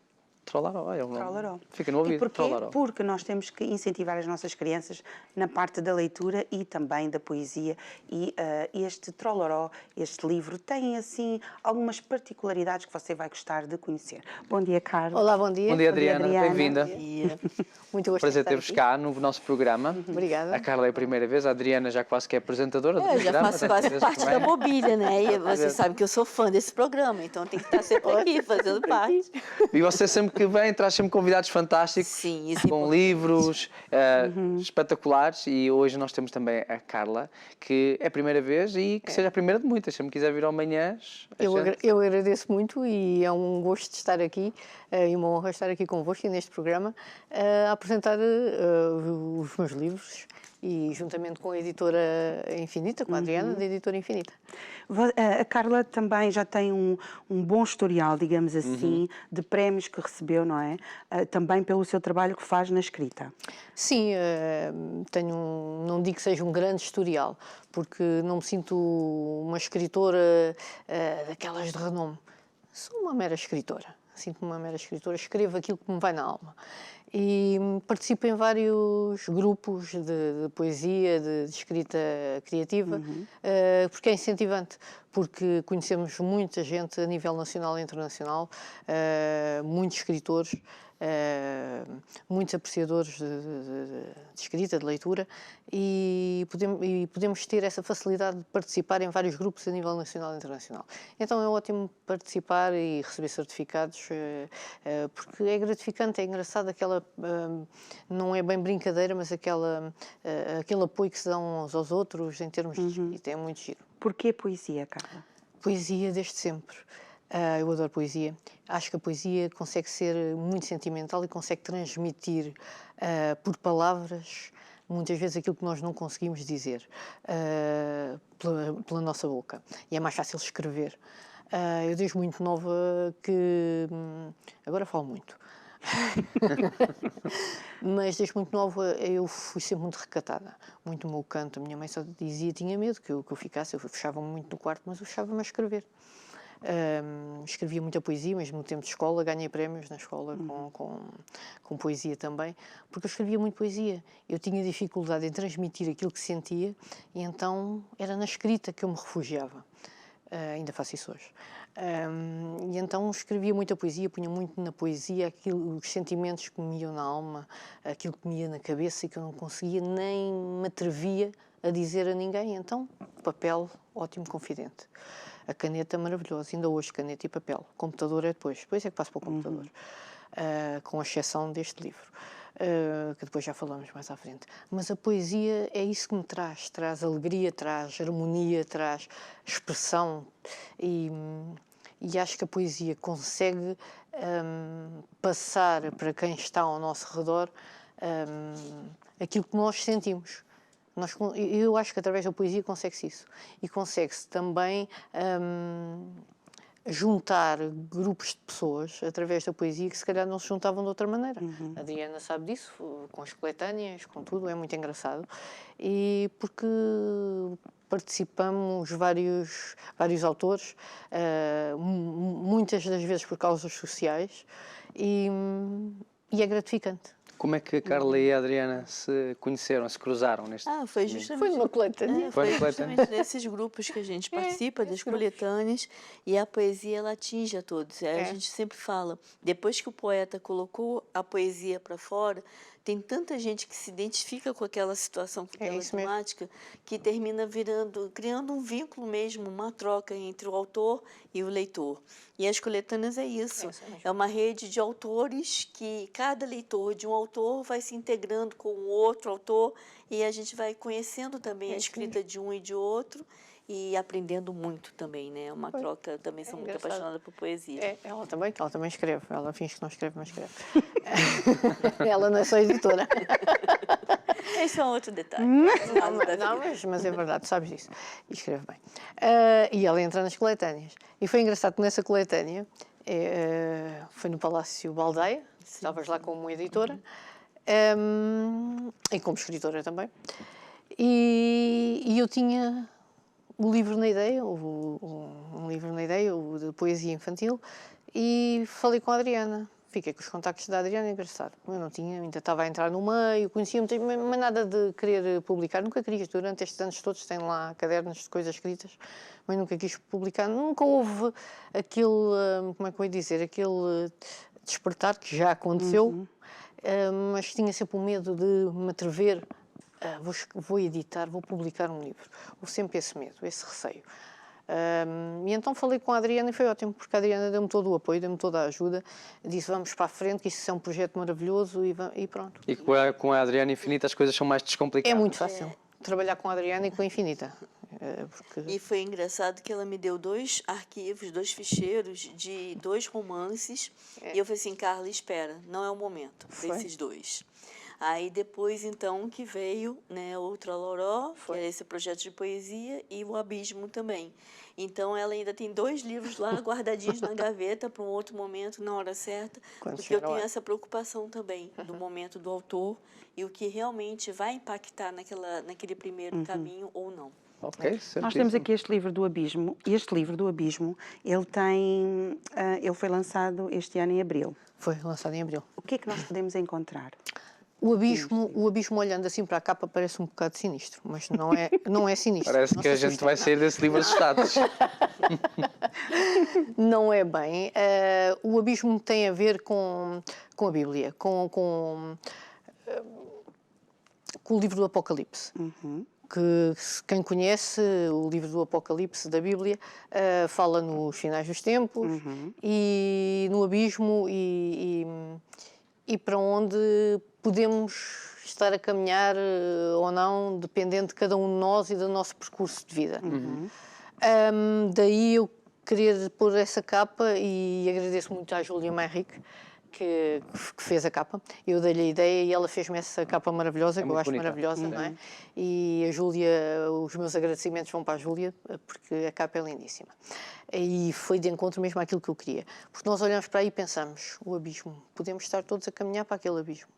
Trollaró, é o nome. Trollaró. Fica no ouvido, E porquê? Trollaró. Porque nós temos que incentivar as nossas crianças na parte da leitura e também da poesia. E este Trollaró, este livro, tem assim algumas particularidades que você vai gostar de conhecer. Bom dia, Carla. Olá, bom dia. Bom dia, Adriana. Bem-vinda. Bom dia. Muito gosto Prazer de ter-vos estar cá no nosso programa. Obrigada. A Carla é a primeira vez, a Adriana já quase que é apresentadora do aqui. Eu já programa. faço desta quase vez parte também. da mobília, né? E você sabe que eu sou fã desse programa, então tem que estar sempre aqui, fazendo parte. E você sempre que vem traz sempre convidados fantásticos, Sim, isso é com importante. livros espetaculares. E hoje nós temos também a Carla, que é a primeira vez e que seja a primeira de muitas. Se me quiser vir ao Manhãs, a gente- Eu agradeço muito e é um gosto de estar aqui e uma honra estar aqui convosco e neste programa a apresentar os meus livros e juntamente com a editora Infinita, com a Adriana, da editora Infinita. A Carla também já tem um bom historial, digamos assim, de prémios que recebeu, não é? Também pelo seu trabalho que faz na escrita. Sim, não digo que seja um grande historial, porque não me sinto uma escritora daquelas de renome. sou uma mera escritora. Assim como uma mera escritora, escrevo aquilo que me vai na alma. E participo em vários grupos de poesia, de escrita criativa, porque é incentivante, porque conhecemos muita gente a nível nacional e internacional, muitos escritores, muitos apreciadores de escrita, de leitura, e podemos ter essa facilidade de participar em vários grupos a nível nacional e internacional. Então é ótimo participar e receber certificados, porque é gratificante, é engraçado, aquela, não é bem brincadeira, mas aquele apoio que se dão uns aos outros em termos de escrita, é muito giro. Porquê poesia, Carla? Poesia desde sempre. Eu adoro poesia. Acho que a poesia consegue ser muito sentimental e consegue transmitir por palavras muitas vezes aquilo que nós não conseguimos dizer pela nossa boca. E é mais fácil escrever. Eu desde muito nova que... agora falo muito. Mas desde muito nova eu fui sempre muito recatada, muito no meu canto. A minha mãe só dizia, tinha medo que eu ficasse, eu fechava-me muito no quarto, mas eu fechava-me a escrever. Escrevia muita poesia, mesmo no tempo de escola, ganhei prémios na escola com poesia também, porque eu escrevia muito poesia. Eu tinha dificuldade em transmitir aquilo que sentia e então era na escrita que eu me refugiava. Ainda faço isso hoje. E então escrevia muita poesia, punha muito na poesia os sentimentos que me iam na alma, aquilo que me ia na cabeça e que eu não conseguia nem me atrevia a dizer a ninguém. Então, papel, ótimo confidente. A caneta maravilhosa, ainda hoje caneta e papel. O computador é depois é que passo para o computador, com exceção deste livro, que depois já falamos mais à frente. Mas a poesia é isso que me traz alegria, traz harmonia, traz expressão e acho que a poesia consegue passar para quem está ao nosso redor aquilo que nós sentimos. Eu acho que através da poesia consegue-se isso. E consegue-se também juntar grupos de pessoas através da poesia que se calhar não se juntavam de outra maneira. A Adriana sabe disso, com as coletâneas, com tudo, é muito engraçado. E porque participamos vários autores, muitas das vezes por causas sociais, e é gratificante. Como é que a Carla e a Adriana se conheceram, se cruzaram neste Foi justamente... Foi numa coletânea. Foi Foi no coletânea? justamente nesses grupos que a gente participa, das coletâneas, e a poesia ela atinge a todos. A gente sempre fala, depois que o poeta colocou a poesia para fora, tem tanta gente que se identifica com aquela situação, com aquela temática, que termina criando um vínculo mesmo, uma troca entre o autor e o leitor. E as coletâneas é isso. É uma rede de autores que cada leitor de um autor vai se integrando com o outro autor e a gente vai conhecendo também a escrita de um e de outro e aprendendo muito também, né? É uma troca, também sou muito apaixonada por poesia. Ela também escreve. Ela finge que não escreve, mas escreve. Ela não é só editora. Esse é um outro detalhe. Mas é verdade, sabes disso. E escreve bem. E ela entra nas coletâneas. E foi engraçado que nessa coletânea, foi no Palácio Baldeia, estavas lá como editora, e como escritora também. E eu tinha o livro na ideia, um livro na ideia, o de poesia infantil, e falei com a Adriana. Fiquei com os contactos da Adriana, engraçado. Eu não tinha, ainda estava a entrar no meio, conhecia-me, mas nada de querer publicar. Nunca queria, durante estes anos todos, tenho lá cadernos de coisas escritas, mas nunca quis publicar. Nunca houve aquele, como é que eu ia dizer, aquele despertar que já aconteceu, mas tinha sempre o medo de me atrever. Vou editar, vou publicar um livro. Houve sempre esse medo, esse receio. E então falei com a Adriana e foi ótimo, porque a Adriana deu-me todo o apoio, deu-me toda a ajuda, disse vamos para a frente, que isso é um projeto maravilhoso e pronto. E com a Adriana Infinita as coisas são mais descomplicadas. É muito fácil trabalhar com a Adriana e com a Infinita. E foi engraçado que ela me deu 2 arquivos, 2 ficheiros de 2 romances, e eu falei assim, Carla, espera, não é o momento para esses 2. Aí depois, então, que veio, né, Outra Loró, que é esse projeto de poesia, e o Abismo também. Então, ela ainda tem 2 livros lá guardadinhos na gaveta para um outro momento, na hora certa, porque eu tenho essa preocupação também do momento do autor e o que realmente vai impactar naquele primeiro caminho ou não. Ok, Nós temos certíssimo. aqui este livro do Abismo. Este livro do Abismo, ele foi lançado este ano em abril. Foi lançado em abril. O que é que nós podemos encontrar? O abismo olhando assim para a capa parece um bocado sinistro, mas não é sinistro. Parece Não que se a gente assustem. vai sair desse livro assustados. Não é bem. O abismo tem a ver com a Bíblia, com o livro do Apocalipse. Que quem conhece o livro do Apocalipse da Bíblia fala nos finais dos tempos e no abismo e para onde podemos estar a caminhar ou não, dependendo de cada um de nós e do nosso percurso de vida. Daí eu querer pôr essa capa e agradeço muito à Júlia Manrique que fez a capa. Eu dei-lhe a ideia e ela fez-me essa capa maravilhosa, que eu muito acho bonita. maravilhosa, não é? E a Júlia, os meus agradecimentos vão para a Júlia, porque a capa é lindíssima. E foi de encontro mesmo àquilo que eu queria. Porque nós olhamos para aí e pensamos, o abismo, podemos estar todos a caminhar para aquele abismo.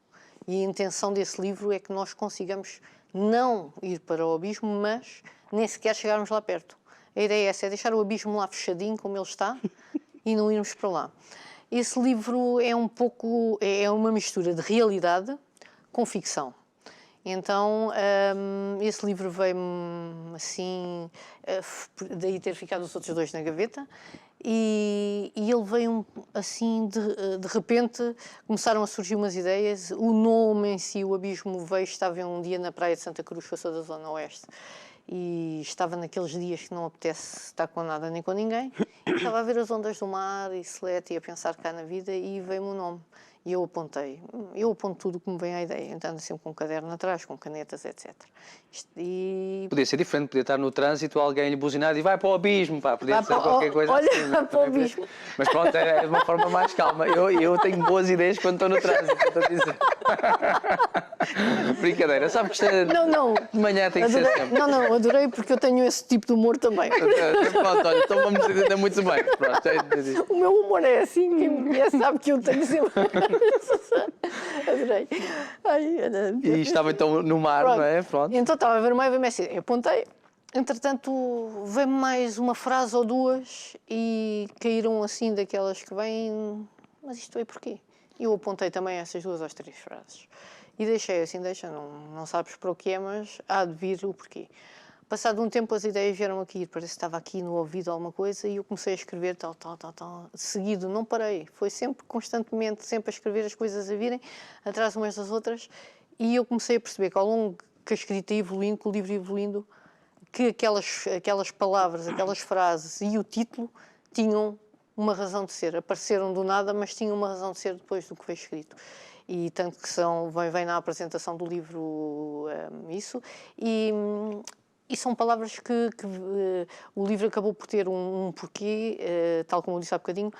E a intenção desse livro é que nós consigamos não ir para o abismo, mas nem sequer chegarmos lá perto. A ideia é essa, é deixar o abismo lá fechadinho, como ele está, e não irmos para lá. Esse livro é uma mistura de realidade com ficção. Então, esse livro veio-me assim, daí ter ficado os outros dois na gaveta, e ele veio assim, de repente, começaram a surgir umas ideias. O nome em si, o abismo, estava um dia na praia de Santa Cruz, eu sou da Zona Oeste, e estava naqueles dias que não apetece estar com nada nem com ninguém, e estava a ver as ondas do mar e selete e a pensar cá na vida e veio-me o nome. E eu apontei. Eu aponto tudo o que me vem à ideia, então sempre com um caderno atrás, com canetas, etc. Podia ser diferente, podia estar no trânsito, alguém lhe buzinar e vai para o abismo, pá, podia Vai ser para- qualquer coisa olha, assim. vai para o abismo. Mas pronto, é de uma forma mais calma. Eu tenho boas ideias quando estou no trânsito, estou a dizer. Brincadeira, sabe que isto é... Não. De manhã tem que ser Adorei, sempre. não, adorei porque eu tenho esse tipo de humor também. Pronto, olha, então vamos entender muito bem. Pronto, já entendi. O meu humor é assim, quem me conhece sabe que eu tenho sempre. Adorei. Ai, E estava então no mar, pronto. não é? Pronto. Então estava a ver uma e assim, eu apontei. Entretanto, veio mais uma frase ou duas e caíram assim daquelas que vêm. Mas isto é porquê? E eu apontei também essas duas ou três frases. E deixei assim, não sabes para o que é, mas há de vir o porquê. Passado um tempo as ideias vieram aqui, parece que estava aqui no ouvido alguma coisa e eu comecei a escrever tal. Seguido, não parei. Foi sempre, constantemente, sempre a escrever as coisas a virem, atrás umas das outras. E eu comecei a perceber que ao longo que a escrita ia evoluindo, que o livro ia evoluindo, que aquelas palavras, aquelas frases e o título tinham uma razão de ser. Apareceram do nada, mas tinham uma razão de ser depois do que foi escrito. E tanto que vem na apresentação do livro isso. E são palavras que o livro acabou por ter um porquê, tal como eu disse há bocadinho,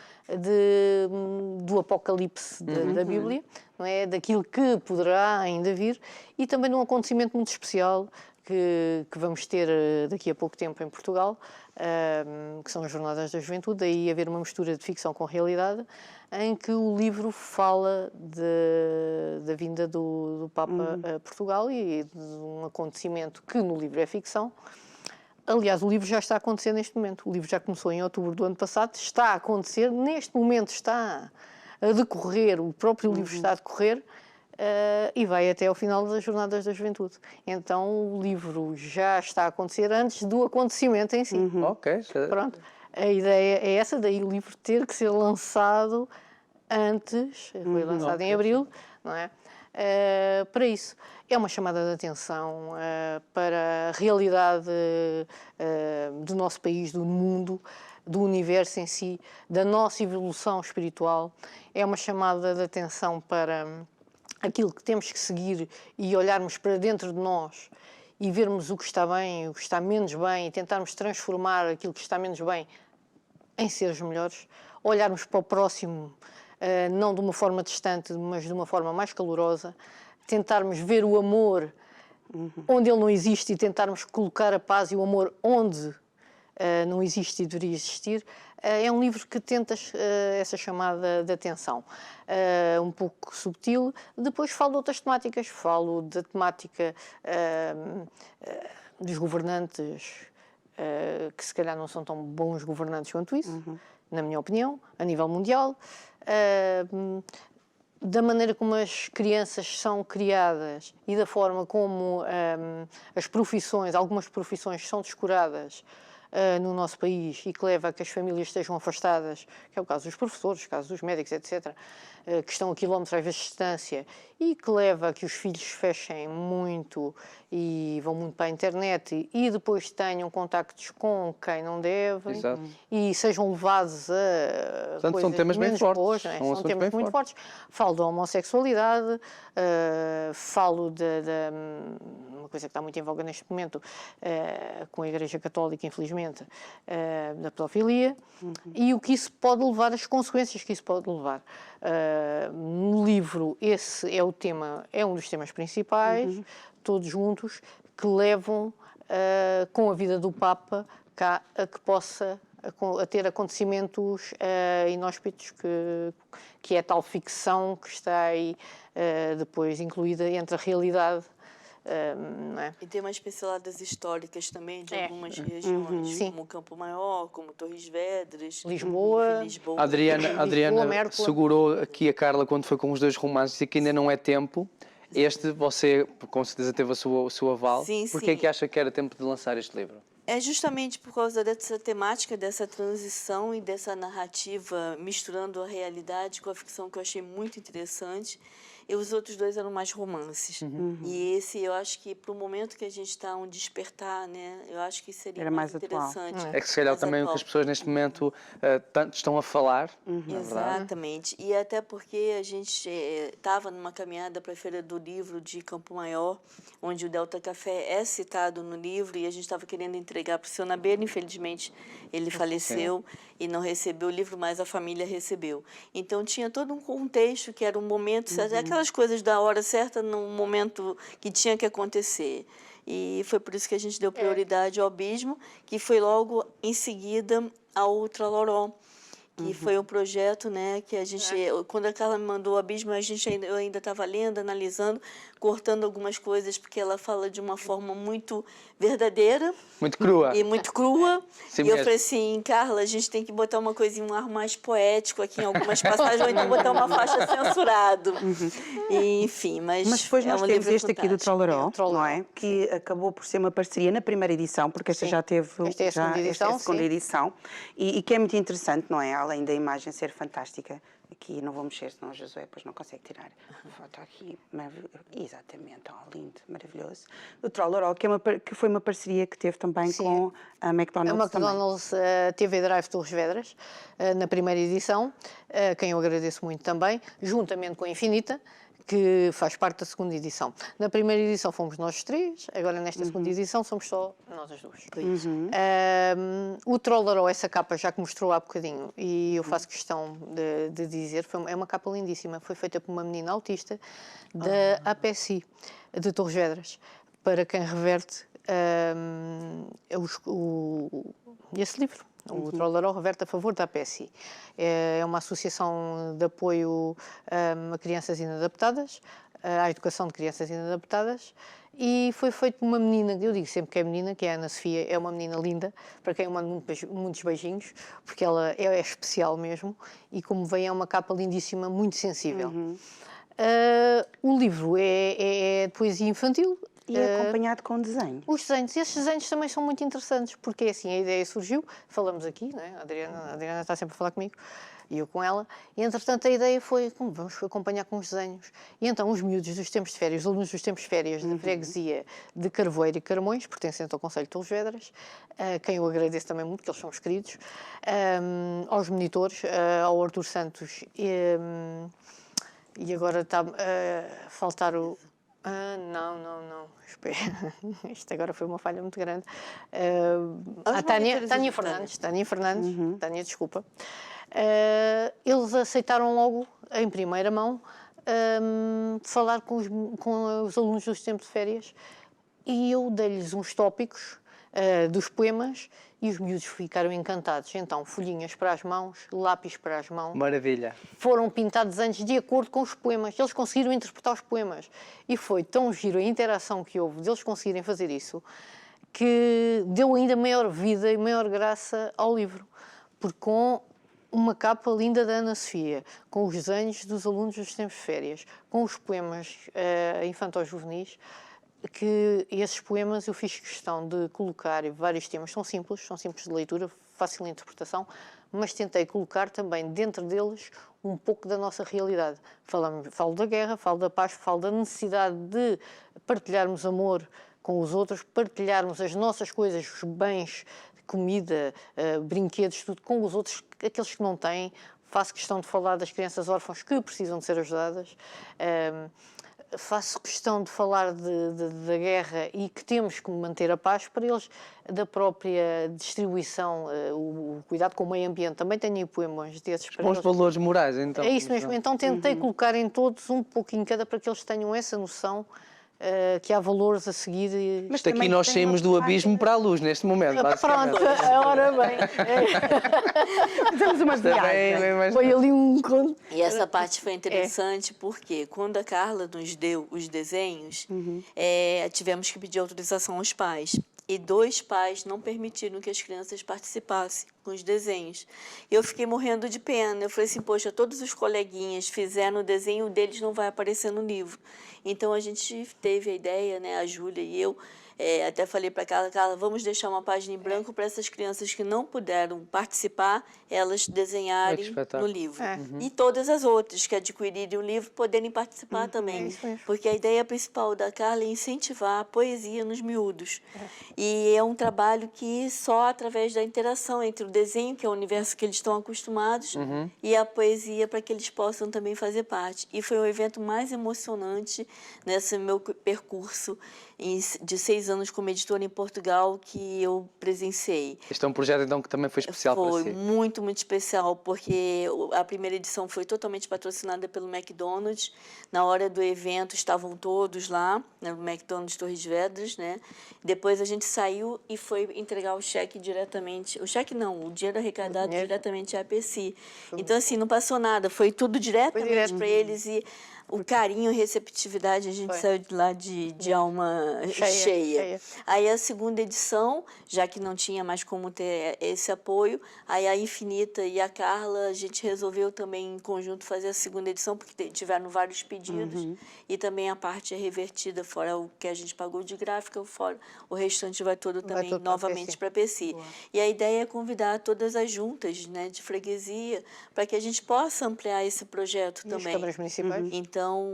do Apocalipse da Bíblia, não é? Daquilo que poderá ainda vir, e também de um acontecimento muito especial que vamos ter daqui a pouco tempo em Portugal, que são as Jornadas da Juventude, daí haver uma mistura de ficção com realidade, em que o livro fala da vinda do Papa a Portugal e de um acontecimento que no livro é ficção. Aliás, o livro já está a acontecer neste momento. O livro já começou em outubro do ano passado, está a acontecer, neste momento está a decorrer, o próprio livro está a decorrer, e vai até ao final das Jornadas da Juventude. Então o livro já está a acontecer antes do acontecimento em si. Ok. Pronto. A ideia é essa, daí o livro ter que ser lançado antes, foi lançado em abril, não é? Para isso. É uma chamada de atenção para a realidade do nosso país, do mundo, do universo em si, da nossa evolução espiritual. É uma chamada de atenção para aquilo que temos que seguir e olharmos para dentro de nós e vermos o que está bem, o que está menos bem e tentarmos transformar aquilo que está menos bem em seres melhores, olharmos para o próximo não de uma forma distante, mas de uma forma mais calorosa, tentarmos ver o amor onde ele não existe e tentarmos colocar a paz e o amor onde não existe e deveria existir. É um livro que tenta essa chamada de atenção, um pouco subtil. Depois falo de outras temáticas, falo da temática dos governantes que se calhar não são tão bons governantes quanto isso, na minha opinião, a nível mundial. Da maneira como as crianças são criadas e da forma como as profissões, algumas profissões são descuradas no nosso país e que leva a que as famílias estejam afastadas, que é o caso dos professores, o caso dos médicos, etc., que estão a quilómetros às vezes de distância e que leva a que os filhos fechem muito e vão muito para a internet e depois tenham contactos com quem não devem. Exato. E sejam levados a Portanto, coisas são temas bem menos fortes. boas, não é? São São assuntos temas bem muito fortes. Falo da homossexualidade, falo de uma coisa que está muito em voga neste momento, com a Igreja Católica, infelizmente, da pedofilia, e o que isso pode levar, as consequências que isso pode levar. No livro, esse é o tema, é um dos temas principais, todos juntos, que levam, com a vida do Papa, cá, a que possa a ter acontecimentos inóspitos, que é tal ficção que está aí depois incluída entre a realidade. Não é? E tem umas pinceladas históricas também de algumas regiões, Sim. como Campo Maior, como Torres Vedras, Lisboa. Lisboa. A Adriana Mércola. segurou aqui a Carla quando foi com os 2 romances e que ainda não é tempo. Este, você com certeza teve o seu aval. Sim, Por que é sim. que acha que era tempo de lançar este livro? É justamente por causa dessa temática, dessa transição e dessa narrativa misturando a realidade com a ficção que eu achei muito interessante. E os outros 2 eram mais romances. E esse, eu acho que para o momento que a gente está, um despertar, né? Eu acho que seria Era mais atual. interessante. É que se calhar mais também o que atual. as pessoas neste momento tanto estão a falar, na verdade. Exatamente. E até porque a gente estava numa caminhada para a Feira do Livro de Campo Maior, onde o Delta Café é citado no livro, e a gente estava querendo entregar para o seu Nabeiro. Infelizmente, ele faleceu e não recebeu o livro, mas a família recebeu. Então, tinha todo um contexto que era um momento, aquelas coisas da hora certa, no momento que tinha que acontecer. E foi por isso que a gente deu prioridade ao Abismo, que foi logo em seguida ao Traloró, que foi um projeto, né, que a gente, quando a Carla me mandou o Abismo, eu ainda estava lendo, analisando, cortando algumas coisas, porque ela fala de uma forma muito verdadeira. Muito crua. E muito crua. Sim, e eu mesmo. falei assim, Carla, a gente tem que botar uma coisinha, um ar mais poético aqui em algumas passagens, ou então botar uma faixa censurado. E, enfim, mas depois nós um temos livro este aqui do fantástico. Trolleró, não é? Que acabou por ser uma parceria na primeira edição, porque esta Sim. já teve Esta é a segunda edição, esta é a segunda sim. edição, e que é muito interessante, não é? Além da imagem ser fantástica. Aqui não vou mexer, senão o Josué depois não consegue tirar a foto aqui. Exatamente, lindo, maravilhoso. O Trolleró, que foi uma parceria que teve também Sim. com a A McDonald's. McDonald's TV Drive Torres Vedras, na primeira edição, quem eu agradeço muito também, juntamente com a Infinita, que faz parte da segunda edição. Na primeira edição fomos nós 3, agora nesta segunda edição somos só nós as 2. O Trolleró, essa capa já que mostrou há bocadinho, e eu faço questão de dizer, é uma capa lindíssima, foi feita por uma menina autista da APSI, de Torres Vedras, para quem reverte esse livro. O Trolleró reverte a favor da APSI. É uma associação de apoio a crianças inadaptadas, à educação de crianças inadaptadas, e foi feito por uma menina, eu digo sempre que é menina, que é a Ana Sofia, é uma menina linda, para quem eu mando muitos beijinhos, porque ela é especial mesmo, e como vem é uma capa lindíssima, muito sensível. O livro é de poesia infantil. E é acompanhado com desenho. Os desenhos, esses desenhos também são muito interessantes, porque assim, a ideia surgiu, falamos aqui, né? A Adriana está sempre a falar comigo, e eu com ela, e entretanto a ideia foi, vamos acompanhar com os desenhos. E então os miúdos dos tempos de férias, os alunos dos tempos de férias da freguesia de Carvoeiro e Carmões, pertencentes ao Conselho de Torres Vedras, quem eu agradeço também muito, que eles são os queridos, aos monitores, ao Artur Santos, e agora está a faltar o... não. Espera. Isto agora foi uma falha muito grande. A Tânia Fernandes. Tânia, desculpa. Eles aceitaram logo, em primeira mão, falar com os alunos dos tempos de férias, e eu dei-lhes uns tópicos dos poemas e os miúdos ficaram encantados. Então, folhinhas para as mãos, lápis para as mãos. Maravilha. Foram pintados desenhos de acordo com os poemas. Eles conseguiram interpretar os poemas. E foi tão giro a interação que houve deles conseguirem fazer isso, que deu ainda maior vida e maior graça ao livro, porque com uma capa linda da Ana Sofia, com os desenhos dos alunos dos tempos de férias, com os poemas infanto-juvenis, que esses poemas eu fiz questão de colocar vários temas, são simples de leitura, fácil de interpretação, mas tentei colocar também dentro deles um pouco da nossa realidade. Falo da guerra, falo da paz, falo da necessidade de partilharmos amor com os outros, partilharmos as nossas coisas, os bens, comida, brinquedos, tudo com os outros, aqueles que não têm. Faço questão de falar das crianças órfãs que precisam de ser ajudadas. Faço questão de falar da guerra e que temos que manter a paz para eles, da própria distribuição, o cuidado com o meio ambiente. Também tenho aí poemas desses para Bons eles. valores morais, então. É isso mesmo. Então tentei colocar em todos um pouquinho cada para que eles tenham essa noção que há valores a seguir. Mas Isto aqui também nós tem saímos outra do abismo para a luz neste momento, basicamente. Pronto, ora bem. Fazemos uma viagem. Foi ali um conto. E essa parte foi interessante porque quando a Carla nos deu os desenhos, tivemos que pedir autorização aos pais. E 2 pais não permitiram que as crianças participassem com os desenhos. Eu fiquei morrendo de pena. Eu falei assim, poxa, todos os coleguinhas fizeram o desenho, o deles não vai aparecer no livro. Então, a gente teve a ideia, né, a Júlia e eu, até falei para a Carla, vamos deixar uma página em branco para essas crianças que não puderam participar, elas desenharem no livro. E todas as outras que adquirirem o livro poderem participar também. Porque a ideia principal da Carla é incentivar a poesia nos miúdos. E é um trabalho que só através da interação entre o desenho, que é o universo que eles estão acostumados, e a poesia para que eles possam também fazer parte. E foi o evento mais emocionante nesse meu percurso de 6 anos como editora em Portugal que eu presenciei. Este é um projeto então que também foi especial para si. Foi muito, muito especial, porque a primeira edição foi totalmente patrocinada pelo McDonald's. Na hora do evento estavam todos lá, no McDonald's Torres Vedras, né? Depois a gente saiu e foi entregar o cheque diretamente. O cheque não, o dinheiro arrecadado diretamente à APC. Então, assim, não passou nada, foi tudo diretamente para eles e o carinho e receptividade, a gente saiu de lá de alma cheia. Aí a segunda edição, já que não tinha mais como ter esse apoio, aí a Infinita e a Carla, a gente resolveu também em conjunto fazer a segunda edição, porque tiveram vários pedidos, e também a parte é revertida, fora o que a gente pagou de gráfica, fora o restante vai todo também novamente para a PC. E a ideia é convidar todas as juntas, né, de freguesia, para que a gente possa ampliar esse projeto também. As câmaras municipais. Então,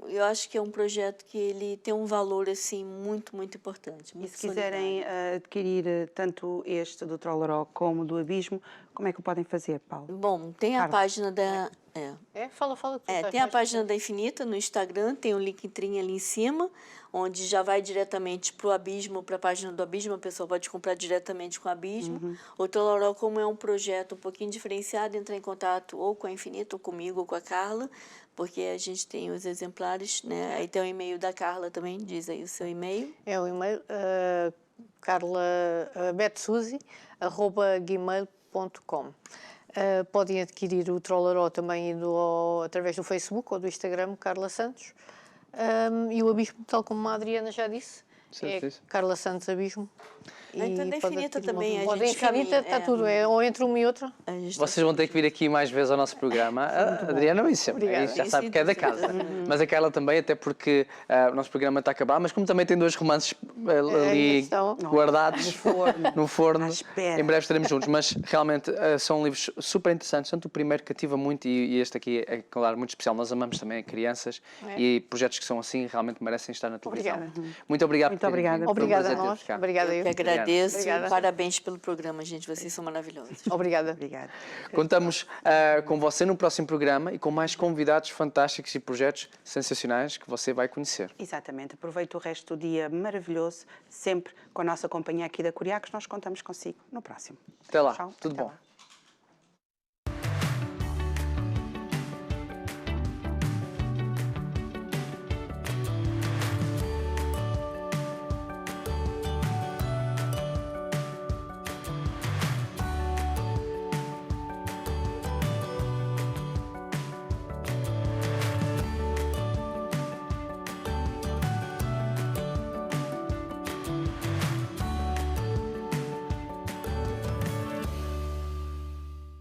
eu acho que é um projeto que ele tem um valor assim muito, muito importante. E se quiserem adquirir tanto este do Trolleró como do Abismo, como é que o podem fazer, Paulo? Bom, tem a página da... Fala. Tem a página da Infinita no Instagram, tem o Linktree ali em cima, onde já vai diretamente para o Abismo, para a página do Abismo, a pessoa pode comprar diretamente com o Abismo. O Trolleró, como é um projeto um pouquinho diferenciado, entra em contato ou com a Infinita, ou comigo, ou com a Carla, porque a gente tem os exemplares, né? Aí tem o e-mail da Carla também, diz aí o seu e-mail. É o e-mail carla.betsuzy@gmail.com. Podem adquirir o Trolleró também através do Facebook ou do Instagram, Carla Santos. E o Abismo, tal como a Adriana já disse, Carla Santos Abismo. Então, da Infinita também. A gente Infinita está tudo, ou entre uma e outra. Vocês vão ter que vir aqui mais vezes ao nosso programa. A Adriana vem sempre, já sabe que é da casa. Mas aquela também, até porque o nosso programa está a acabar, mas como também tem 2 romances ali guardados no forno, em breve estaremos juntos. Mas realmente são livros super interessantes, tanto o primeiro que cativa muito e este aqui é, claro, muito especial. Nós amamos também crianças e projetos que são assim realmente merecem estar na televisão. Muito obrigado. Muito obrigada. Obrigada a nós. Obrigada eu. Que agradeço. Parabéns pelo programa, gente. Vocês são maravilhosos. Obrigada. Contamos com você no próximo programa e com mais convidados fantásticos e projetos sensacionais que você vai conhecer. Exatamente. Aproveite o resto do dia maravilhoso, sempre com a nossa companhia aqui da Curiacos. Nós contamos consigo no próximo. Até lá. Tchau. Tudo Até bom. lá.